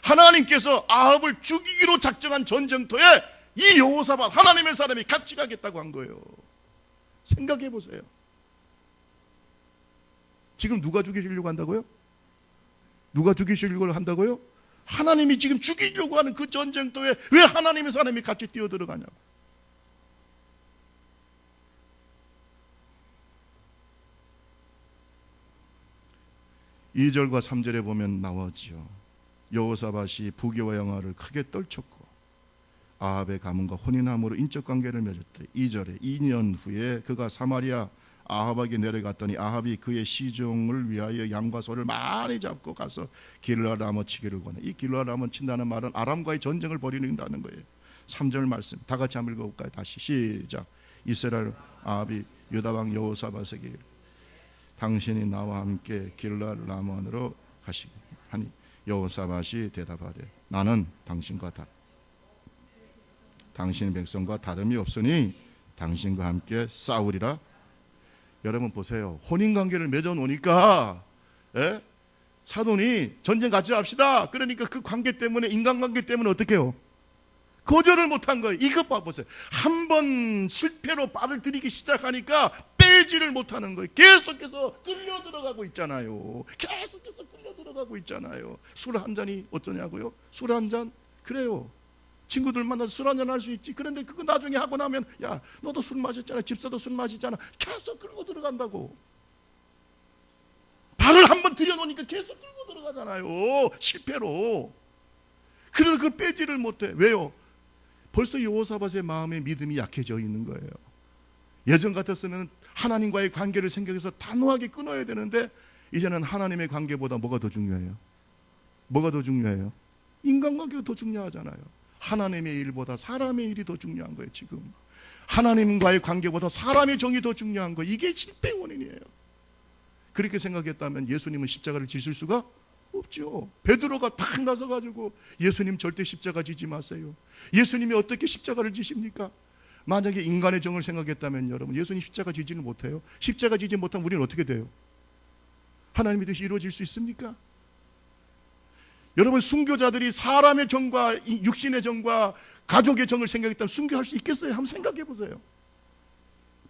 [SPEAKER 1] 하나님께서 아합을 죽이기로 작정한 전쟁터에 이 여호사밧 하나님의 사람이 같이 가겠다고 한 거예요. 생각해 보세요. 지금 누가 죽이시려고 한다고요? 누가 죽이시려고 한다고요? 하나님이 지금 죽이려고 하는 그 전쟁터에 왜 하나님의 사람이 같이 뛰어들어가냐고. (2절과 3절에) 보면 나오지요. 여호사밧이 부귀와 영화를 크게 떨쳤고 아합의 가문과 혼인함으로 인적 관계를 맺었더니 2절에 2년 후에 그가 사마리아 아합에게 내려갔더니 아합이 그의 시종을 위하여 양과 소를 많이 잡고 가서 길르앗람어 치기를 권해. 이 길르앗람어 친다는 말은 아람과의 전쟁을 벌이는다는 거예요. 3절 말씀 다 같이 한번 읽어볼까요? 다시 시작. 이스라엘 아합이 유다 왕 여호사밧에게 당신이 나와 함께 길르앗람원으로 가시기 하니 여호사밧이 대답하되 나는 당신의 백성과 다름이 없으니 당신과 함께 싸우리라. 여러분 보세요. 혼인관계를 맺어놓으니까 사돈이 전쟁 같이 합시다. 그러니까 그 관계 때문에, 인간관계 때문에 어떻게 해요? 거절을 못한 거예요. 이것 봐보세요. 한 번 실패로 발을 들이기 시작하니까 빼지를 못하는 거예요. 계속해서 끌려 들어가고 있잖아요. 술 한 잔이 어쩌냐고요? 술 한 잔? 그래요. 친구들 만나서 술 한잔 할 수 있지. 그런데 그거 나중에 하고 나면 야 너도 술 마셨잖아, 집사도 술 마시잖아, 계속 끌고 들어간다고. 발을 한번 들여놓으니까 계속 끌고 들어가잖아요. 실패로. 그래서 그걸 빼지를 못해. 왜요? 벌써 여호사밧의 마음의 믿음이 약해져 있는 거예요. 예전 같았으면 하나님과의 관계를 생각해서 단호하게 끊어야 되는데 이제는 하나님의 관계보다 뭐가 더 중요해요? 인간관계가 더 중요하잖아요. 하나님의 일보다 사람의 일이 더 중요한 거예요. 지금 하나님과의 관계보다 사람의 정이 더 중요한 거예요. 이게 실패 원인이에요. 그렇게 생각했다면 예수님은 십자가를 지실 수가 없죠. 베드로가 탁 나서가지고 예수님 절대 십자가 지지 마세요. 예수님이 어떻게 십자가를 지십니까? 만약에 인간의 정을 생각했다면 여러분 예수님 십자가 지지는 못해요. 십자가 지지 못하면 우리는 어떻게 돼요? 하나님의 뜻이 이루어질 수 있습니까? 여러분 순교자들이 사람의 정과 육신의 정과 가족의 정을 생각했다면 순교할 수 있겠어요? 한번 생각해 보세요.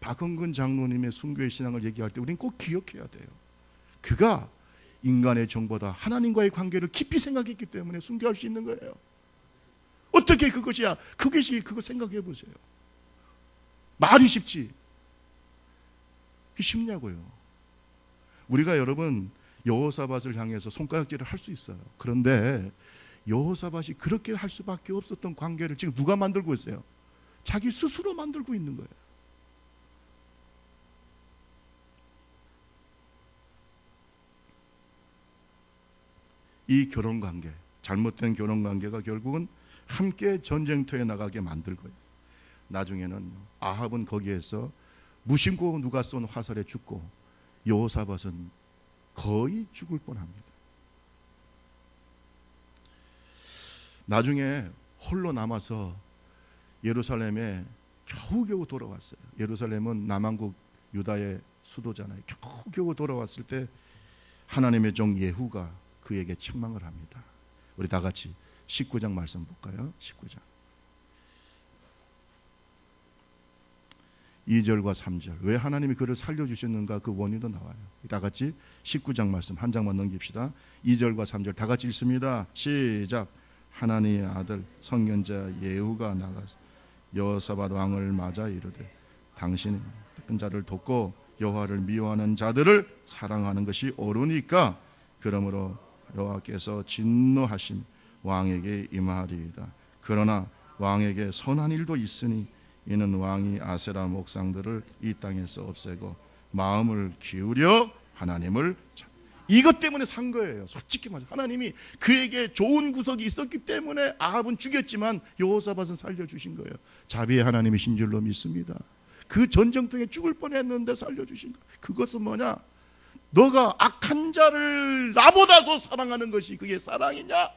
[SPEAKER 1] 박흥근 장로님의 순교의 신앙을 얘기할 때 우리는 꼭 기억해야 돼요. 그가 인간의 정보다 하나님과의 관계를 깊이 생각했기 때문에 순교할 수 있는 거예요. 어떻게 그거 생각해 보세요. 말이 쉽지. 쉽냐고요. 우리가 여러분 여호사밧을 향해서 손가락질을 할 수 있어요. 그런데 여호사밧이 그렇게 할 수밖에 없었던 관계를 지금 누가 만들고 있어요? 자기 스스로 만들고 있는 거예요. 이 결혼관계, 잘못된 결혼관계가 결국은 함께 전쟁터에 나가게 만들 거예요. 나중에는 아합은 거기에서 무심코 누가 쏜 화살에 죽고 여호사밧은 거의 죽을 뻔합니다. 나중에 홀로 남아서 예루살렘에 겨우겨우 돌아왔어요. 예루살렘은 남한국 유다의 수도잖아요. 겨우겨우 돌아왔을 때 하나님의 종 예후가 그에게 책망을 합니다. 우리 다 같이 19장 말씀 볼까요? 19장 2절과 3절. 왜 하나님이 그를 살려주셨는가 그 원인도 나와요. 다 같이 19장 말씀 한 장만 넘깁시다. 2절과 3절 다 같이 읽습니다. 시작. 하나님의 아들 선견자 예후가 나가서 여호사밧 왕을 맞아 이르되 당신이 뜯은 자를 돕고 여호와를 미워하는 자들을 사랑하는 것이 옳으니까 그러므로 여호와께서 진노하심 왕에게 임하리이다. 그러나 왕에게 선한 일도 있으니 이는 왕이 아세라 목상들을 이 땅에서 없애고 마음을 기울여 하나님을 이것 때문에 산 거예요. 솔직히 말해서 하나님이 그에게 좋은 구석이 있었기 때문에 아합은 죽였지만 여호사밧은 살려주신 거예요. 자비의 하나님이신 줄로 믿습니다. 그 전쟁통에 죽을 뻔했는데 살려주신 거. 그것은 뭐냐? 너가 악한 자를 나보다 더 사랑하는 것이 그게 사랑이냐?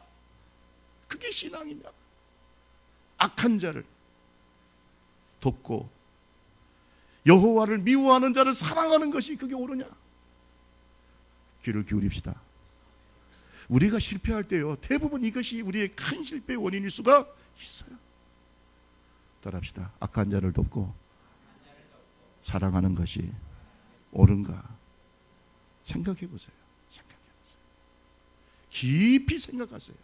[SPEAKER 1] 그게 신앙이냐? 악한 자를 돕고 여호와를 미워하는 자를 사랑하는 것이 그게 옳으냐? 귀를 기울입시다. 우리가 실패할 때요, 대부분 이것이 우리의 큰 실패의 원인일 수가 있어요. 따라합시다. 악한 자를 돕고 사랑하는 것이 옳은가? 생각해 보세요. 깊이 생각하세요.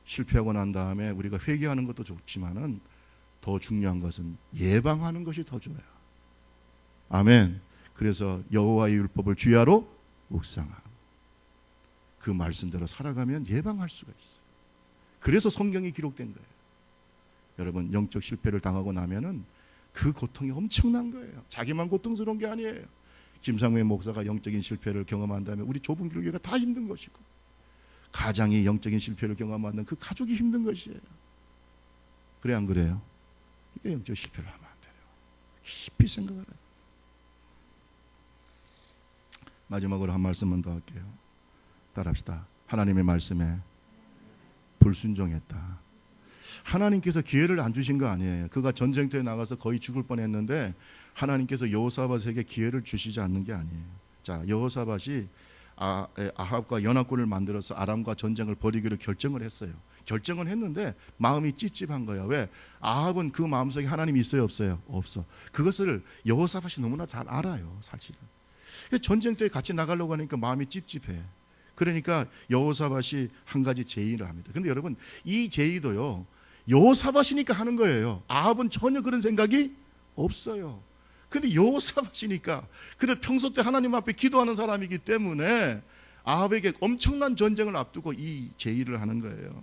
[SPEAKER 1] 실패하고 난 다음에 우리가 회개하는 것도 좋지만은 더 중요한 것은 예방하는 것이 더 좋아요. 아멘. 그래서 여호와의 율법을 주야로 묵상하고 그 말씀대로 살아가면 예방할 수가 있어요. 그래서 성경이 기록된 거예요. 여러분, 영적 실패를 당하고 나면은 그 고통이 엄청난 거예요. 자기만 고통스러운 게 아니에요. 김상회 목사가 영적인 실패를 경험한다면 우리 좁은 교회가 다 힘든 것이고, 가장이 영적인 실패를 경험하는 그 가족이 힘든 것이에요. 그래 안 그래요? 이게 영적 실패를 하면 안 돼요. 깊이 생각을 해요. 마지막으로 한 말씀만 더 할게요. 따라합시다. 하나님의 말씀에 불순종했다. 하나님께서 기회를 안 주신 거 아니에요. 그가 전쟁터에 나가서 거의 죽을 뻔했는데 하나님께서 여호사밧에게 기회를 주시지 않는 게 아니에요. 자, 여호사밧이 아합과 연합군을 만들어서 아람과 전쟁을 벌이기로 결정을 했어요. 결정을 했는데 마음이 찝찝한 거야. 왜? 아합은 그 마음속에 하나님이 있어요, 없어요? 없어. 그것을 여호사밧이 너무나 잘 알아요, 사실은. 전쟁터에 같이 나가려고 하니까 마음이 찝찝해. 그러니까 여호사밧이 한 가지 제의를 합니다. 그런데 여러분, 이 제의도요, 여호사밧이니까 하는 거예요. 아합은 전혀 그런 생각이 없어요. 근데 여호사밧이니까, 그래도 평소 때 하나님 앞에 기도하는 사람이기 때문에 아합에게 엄청난 전쟁을 앞두고 이 제의를 하는 거예요.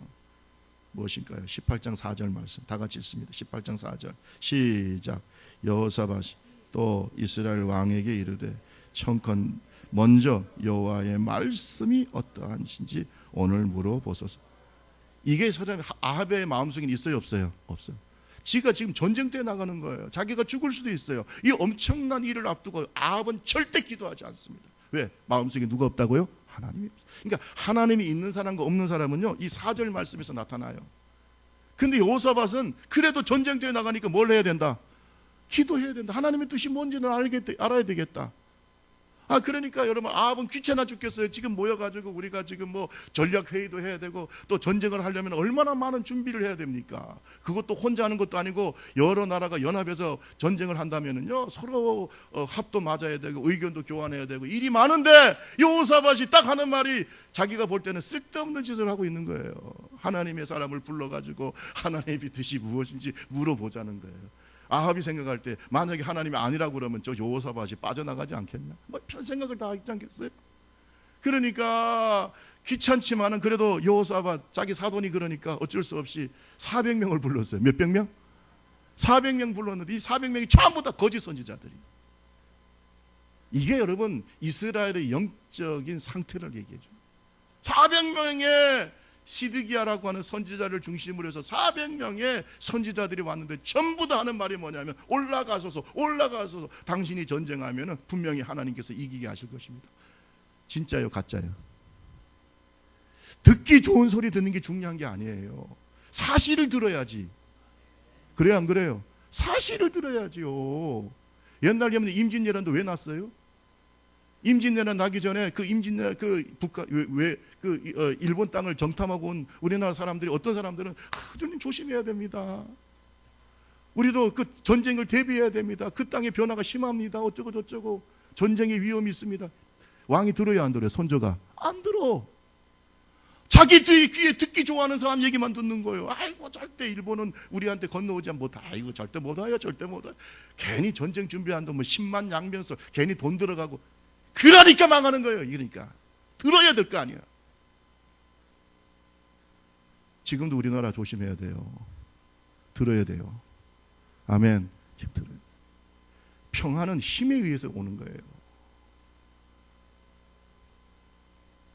[SPEAKER 1] 무엇일까요? 18장 4절 말씀 다 같이 읽습니다. 18장 4절 시작. 여호사밧이 또 이스라엘 왕에게 이르되 청컨 먼저 여호와의 말씀이 어떠한지 오늘 물어보소서. 이게 사람 아합의 마음속에 있어요, 없어요? 없어요. 지가 지금 전쟁터에 나가는 거예요. 자기가 죽을 수도 있어요. 이 엄청난 일을 앞두고 아합은 절대 기도하지 않습니다. 왜? 마음속에 누가 없다고요? 하나님이. 그러니까 하나님이 있는 사람과 없는 사람은요, 이 4절 말씀에서 나타나요. 근데 여호사밧은 그래도 전쟁터에 나가니까 뭘 해야 된다? 기도해야 된다. 하나님의 뜻이 뭔지는 알아야 되겠다. 그러니까 여러분, 아합은 귀찮아 죽겠어요. 지금 모여가지고 우리가 지금 뭐 전략회의도 해야 되고 또 전쟁을 하려면 얼마나 많은 준비를 해야 됩니까? 그것도 혼자 하는 것도 아니고 여러 나라가 연합해서 전쟁을 한다면은요, 서로 합도 맞아야 되고 의견도 교환해야 되고 일이 많은데 여호사밧이 딱 하는 말이 자기가 볼 때는 쓸데없는 짓을 하고 있는 거예요. 하나님의 사람을 불러가지고 하나님의 뜻이 무엇인지 물어보자는 거예요. 아합이 생각할 때 만약에 하나님이 아니라고 그러면 저 여호사밧이 빠져나가지 않겠냐? 뭐 별 생각을 다 하지 않겠어요? 그러니까 귀찮지만은 그래도 여호사밧 자기 사돈이 그러니까 어쩔 수 없이 400명을 불렀어요. 몇백 명? 400명 불렀는데 이 400명이 전부 다 거짓 선지자들이. 이게 여러분 이스라엘의 영적인 상태를 얘기해 줍니다. 400명의 시드기야라고 하는 선지자를 중심으로 해서 400명의 선지자들이 왔는데 전부 다 하는 말이 뭐냐면 올라가소서 당신이 전쟁하면 분명히 하나님께서 이기게 하실 것입니다. 진짜요 가짜요? 듣기 좋은 소리 듣는 게 중요한 게 아니에요. 사실을 들어야지. 그래요 안 그래요? 사실을 들어야지요. 옛날 임진왜란도 왜 났어요? 임진왜란 나기 전에 그 임진왜란 일본 땅을 정탐하고 온 우리나라 사람들이 어떤 사람들은 주님 조심해야 됩니다. 우리도 그 전쟁을 대비해야 됩니다. 그 땅의 변화가 심합니다. 어쩌고 저쩌고 전쟁의 위험이 있습니다. 왕이 들어야 안 들어요? 선조가 안 들어. 자기 귀에 듣기 좋아하는 사람 얘기만 듣는 거예요. 아이고 절대 일본은 우리한테 건너오지 못하. 아이고 절대 못 와요. 절대 못 와요. 괜히 전쟁 준비한다. 뭐 10만 양면서 괜히 돈 들어가고. 그러니까 망하는 거예요. 그러니까 들어야 될 거 아니야. 지금도 우리나라 조심해야 돼요. 들어야 돼요. 아멘. 들어요. 평화는 힘에 의해서 오는 거예요.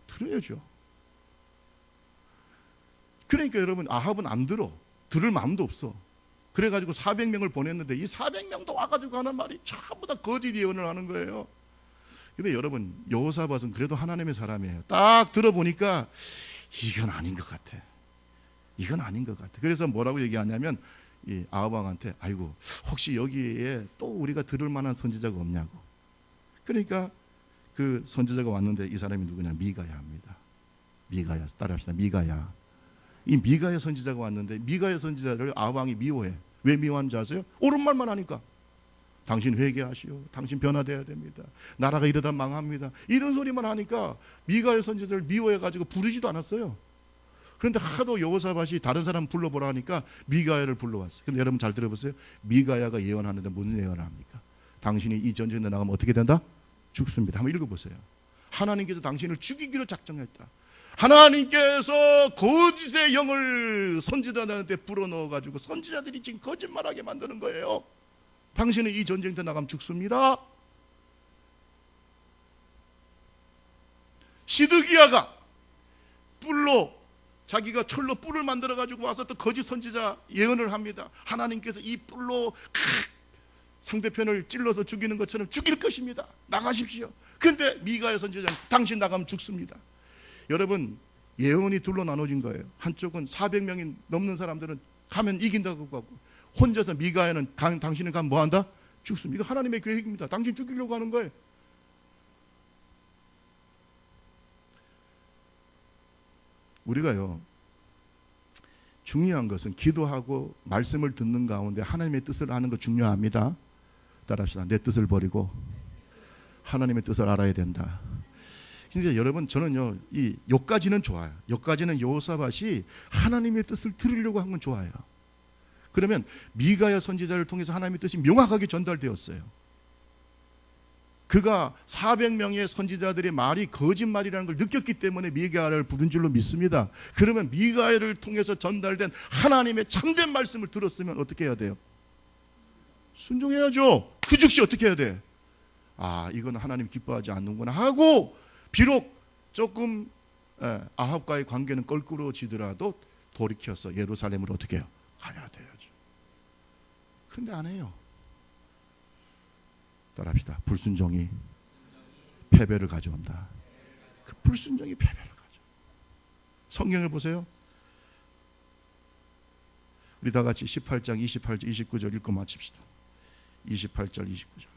[SPEAKER 1] 들어야죠. 그러니까 여러분 아합은 안 들을 마음도 없어. 그래가지고 400명을 보냈는데 이 400명도 와가지고 하는 말이 전부 다 거짓 예언을 하는 거예요. 근데 여러분 여호사밧은 그래도 하나님의 사람이에요. 딱 들어보니까 이건 아닌 것 같아. 이건 아닌 것 같아. 그래서 뭐라고 얘기하냐면 이 아합 왕한테 아이고 혹시 여기에 또 우리가 들을 만한 선지자가 없냐고. 그러니까 그 선지자가 왔는데 이 사람이 누구냐? 미가야입니다. 미가야. 따라합시다. 미가야. 이 미가야 선지자가 왔는데 미가야 선지자를 아합 왕이 미워해. 왜 미워하는지 아세요? 옳은 말만 하니까. 당신 회개하시오. 당신 변화돼야 됩니다. 나라가 이러다 망합니다. 이런 소리만 하니까 미가야 선지자를 미워해가지고 부르지도 않았어요. 그런데 하도 여호사밧이 다른 사람 불러보라 하니까 미가야를 불러왔어요. 근데 여러분 잘 들어보세요. 미가야가 예언하는데 무슨 예언을 합니까? 당신이 이 전쟁에 나가면 어떻게 된다? 죽습니다. 한번 읽어보세요. 하나님께서 당신을 죽이기로 작정했다. 하나님께서 거짓의 영을 선지자들한테 불어넣어가지고 선지자들이 지금 거짓말하게 만드는 거예요. 당신은 이 전쟁터 나가면 죽습니다. 시드기야가 뿔로 자기가 철로 뿔을 만들어가지고 와서 또 거짓 선지자 예언을 합니다. 하나님께서 이 뿔로 상대편을 찔러서 죽이는 것처럼 죽일 것입니다. 나가십시오. 근데 미가야 선지자는 당신 나가면 죽습니다. 여러분 예언이 둘로 나눠진 거예요. 한쪽은 400명이 넘는 사람들은 가면 이긴다고 하고 혼자서 미가야는 당신은 가면 뭐한다? 죽습니다. 이거 하나님의 계획입니다. 당신 죽이려고 하는 거예요. 우리가요 중요한 것은 기도하고 말씀을 듣는 가운데 하나님의 뜻을 아는 거 중요합니다. 따라합시다. 내 뜻을 버리고 하나님의 뜻을 알아야 된다. 진짜 여러분 저는요 이 여기까지는 좋아요. 여기까지는 여호사밧이 하나님의 뜻을 들으려고 한 건 좋아요. 그러면 미가야 선지자를 통해서 하나님의 뜻이 명확하게 전달되었어요. 그가 400명의 선지자들의 말이 거짓말이라는 걸 느꼈기 때문에 미가야를 부른 줄로 믿습니다. 그러면 미가야를 통해서 전달된 하나님의 참된 말씀을 들었으면 어떻게 해야 돼요? 순종해야죠. 그 즉시 어떻게 해야 돼? 아 이건 하나님 기뻐하지 않는구나 하고 비록 조금 아합과의 관계는 껄끄러워지더라도 돌이켜서 예루살렘으로 어떻게 해요? 가야 돼야죠. 근데 안 해요. 따라합시다. 불순종이 패배를 가져온다. 그 불순종이 패배를 가져. 성경을 보세요. 우리 다 같이 18장 28절 29절 읽고 마칩시다. 28절 29절.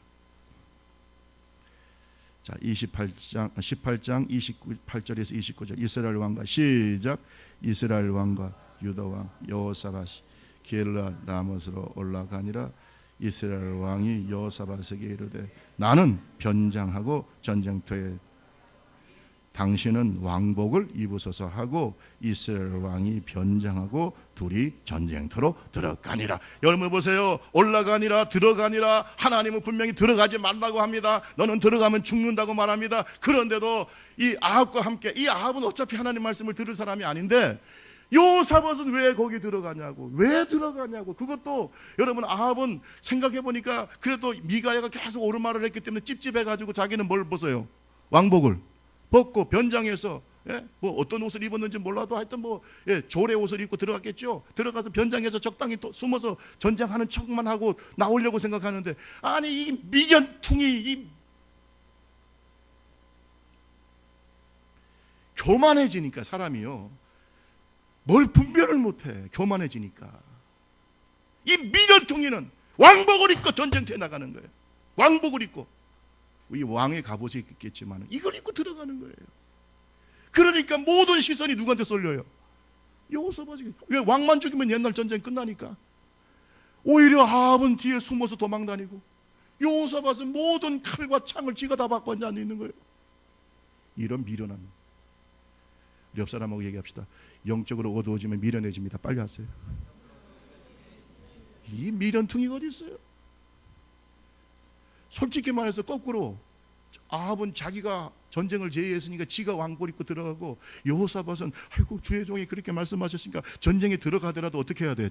[SPEAKER 1] 자, 18장 28절에서 29절 이스라엘 왕과 시작. 이스라엘 왕과 유다 왕 여호사밧이 길르앗 라못으로 올라가니라. 이스라엘 왕이 여호사밧에게 이르되 나는 변장하고 전쟁터에 당신은 왕복을 입으소서 하고 이스라엘 왕이 변장하고 둘이 전쟁터로 들어가니라. 여러분 보세요. 올라가니라 들어가니라. 하나님은 분명히 들어가지 말라고 합니다. 너는 들어가면 죽는다고 말합니다. 그런데도 이 아합과 함께 이 아합은 어차피 하나님 말씀을 들을 사람이 아닌데 여호사밧은 왜 거기 들어가냐고. 왜 들어가냐고. 그것도 여러분 아합은 생각해보니까 그래도 미가야가 계속 옳은 말을 했기 때문에 찝찝해가지고 자기는 뭘 벗어요? 왕복을 벗고 변장해서 예? 뭐 어떤 옷을 입었는지 몰라도 하여튼 뭐 조례 옷을 입고 들어갔겠죠. 들어가서 변장해서 적당히 또 숨어서 전쟁하는 척만 하고 나오려고 생각하는데, 아니 이 미련퉁이 교만해지니까 사람이요, 뭘 분별을 못해. 교만해지니까 이 미련퉁이는 왕복을 입고 전쟁터에 나가는 거예요. 왕복을 입고, 이 왕의 갑옷이 있겠지만 이걸 입고 들어가는 거예요. 그러니까 모든 시선이 누구한테 쏠려요? 여호사밧이. 왜? 왕만 죽이면 옛날 전쟁 끝나니까. 오히려 아합은 뒤에 숨어서 도망다니고, 여호사밧은 모든 칼과 창을 지가 다 받고 앉아 있는 거예요. 이런 미련함. 우리 옆 사람하고 얘기합시다. 영적으로 어두워지면 미련해집니다. 빨리 하세요. 이 미련퉁이가 어디 있어요? 솔직히 말해서 거꾸로, 아합은 자기가 전쟁을 제의했으니까 지가 왕복 입고 들어가고, 여호사밧은 아이고 주의 종이 그렇게 말씀하셨으니까 전쟁에 들어가더라도 어떻게 해야 돼요?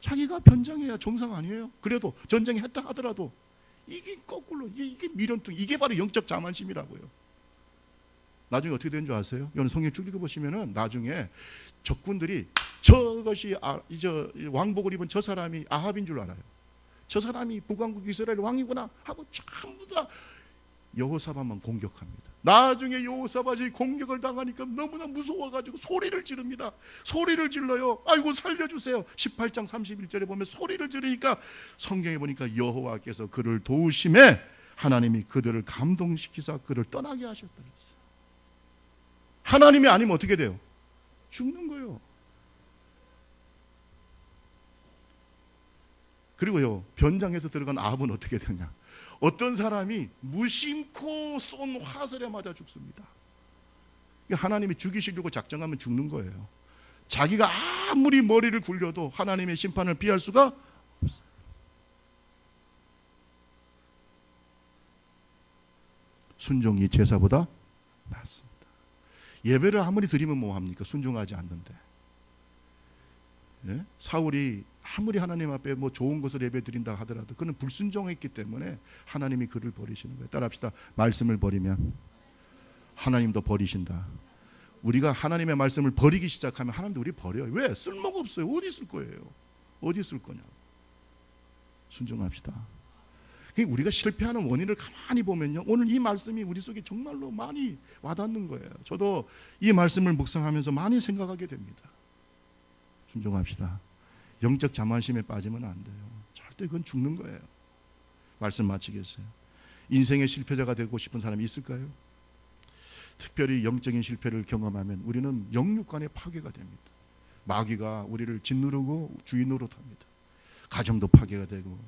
[SPEAKER 1] 자기가 변장해야 정상 아니에요? 그래도 전쟁에 했다 하더라도. 이게 거꾸로, 이게 미련퉁, 이게 바로 영적 자만심이라고요. 나중에 어떻게 된 줄 아세요? 여러분 성경 쭉 읽어보시면은 나중에 적군들이 저것이 왕복을 입은 저 사람이 아합인 줄 알아요. 저 사람이 북왕국 이스라엘 왕이구나 하고 전부 다 여호사밧만 공격합니다. 나중에 여호사밧이 공격을 당하니까 너무나 무서워가지고 소리를 지릅니다. 소리를 질러요. 아이고 살려주세요. 18장 31절에 보면 소리를 지르니까 성경에 보니까 여호와께서 그를 도우심에 하나님이 그들을 감동시키사 그를 떠나게 하셨다 그랬어요. 하나님이 아니면 어떻게 돼요? 죽는 거예요. 그리고요, 변장해서 들어간 아합은 어떻게 되냐? 어떤 사람이 무심코 쏜 화살에 맞아 죽습니다. 하나님이 죽이시려고 작정하면 죽는 거예요. 자기가 아무리 머리를 굴려도 하나님의 심판을 피할 수가 없어요. 순종이 제사보다 낫습니다. 예배를 아무리 드리면 뭐합니까? 순종하지 않는데. 예? 사울이 아무리 하나님 앞에 뭐 좋은 것을 예배 드린다 하더라도 그는 불순종했기 때문에 하나님이 그를 버리시는 거예요. 따라합시다. 말씀을 버리면 하나님도 버리신다. 우리가 하나님의 말씀을 버리기 시작하면 하나님도 우리 버려요. 왜? 쓸모가 없어요. 어디 쓸 거예요? 어디 쓸 거냐고. 순종합시다. 우리가 실패하는 원인을 가만히 보면요, 오늘 이 말씀이 우리 속에 정말로 많이 와닿는 거예요. 저도 이 말씀을 묵상하면서 많이 생각하게 됩니다. 순종합시다. 영적 자만심에 빠지면 안 돼요. 절대 그건 죽는 거예요. 말씀 마치겠어요. 인생의 실패자가 되고 싶은 사람이 있을까요? 특별히 영적인 실패를 경험하면 우리는 영육간의 파괴가 됩니다. 마귀가 우리를 짓누르고 주인 노릇합니다. 가정도 파괴가 되고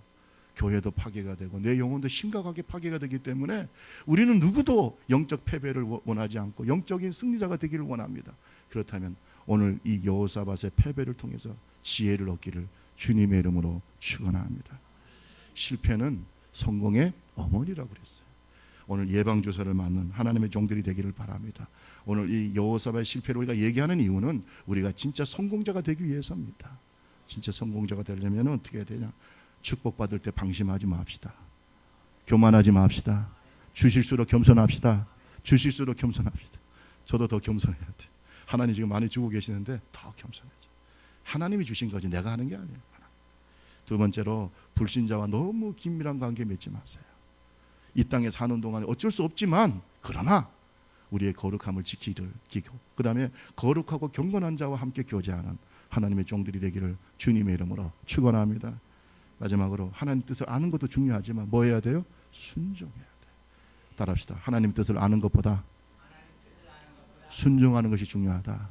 [SPEAKER 1] 교회도 파괴가 되고 내 영혼도 심각하게 파괴가 되기 때문에 우리는 누구도 영적 패배를 원하지 않고 영적인 승리자가 되기를 원합니다. 그렇다면 오늘 이 여호사밧의 패배를 통해서 지혜를 얻기를 주님의 이름으로 축원합니다. 실패는 성공의 어머니라고 그랬어요. 오늘 예방주사를 맞는 하나님의 종들이 되기를 바랍니다. 오늘 이 여호사밧의 실패를 우리가 얘기하는 이유는 우리가 진짜 성공자가 되기 위해서입니다. 진짜 성공자가 되려면 어떻게 해야 되냐? 축복받을 때 방심하지 맙시다. 교만하지 맙시다. 주실수록 겸손합시다. 주실수록 겸손합시다. 저도 더 겸손해야 돼. 하나님 지금 많이 주고 계시는데 더 겸손해야죠. 하나님이 주신 거지 내가 하는 게 아니에요. 두 번째로 불신자와 너무 긴밀한 관계 맺지 마세요. 이 땅에 사는 동안에 어쩔 수 없지만 그러나 우리의 거룩함을 지키기를 기고, 그 다음에 거룩하고 경건한 자와 함께 교제하는 하나님의 종들이 되기를 주님의 이름으로 축원합니다. 마지막으로 하나님 뜻을 아는 것도 중요하지만 뭐 해야 돼요? 순종해야 돼요. 따라합시다. 하나님 뜻을 아는 것보다 순종하는 것이 중요하다.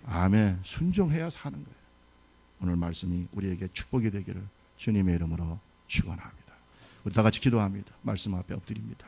[SPEAKER 1] 아멘. 순종해야 사는 거예요. 오늘 말씀이 우리에게 축복이 되기를 주님의 이름으로 축원합니다. 우리 다 같이 기도합니다. 말씀 앞에 엎드립니다.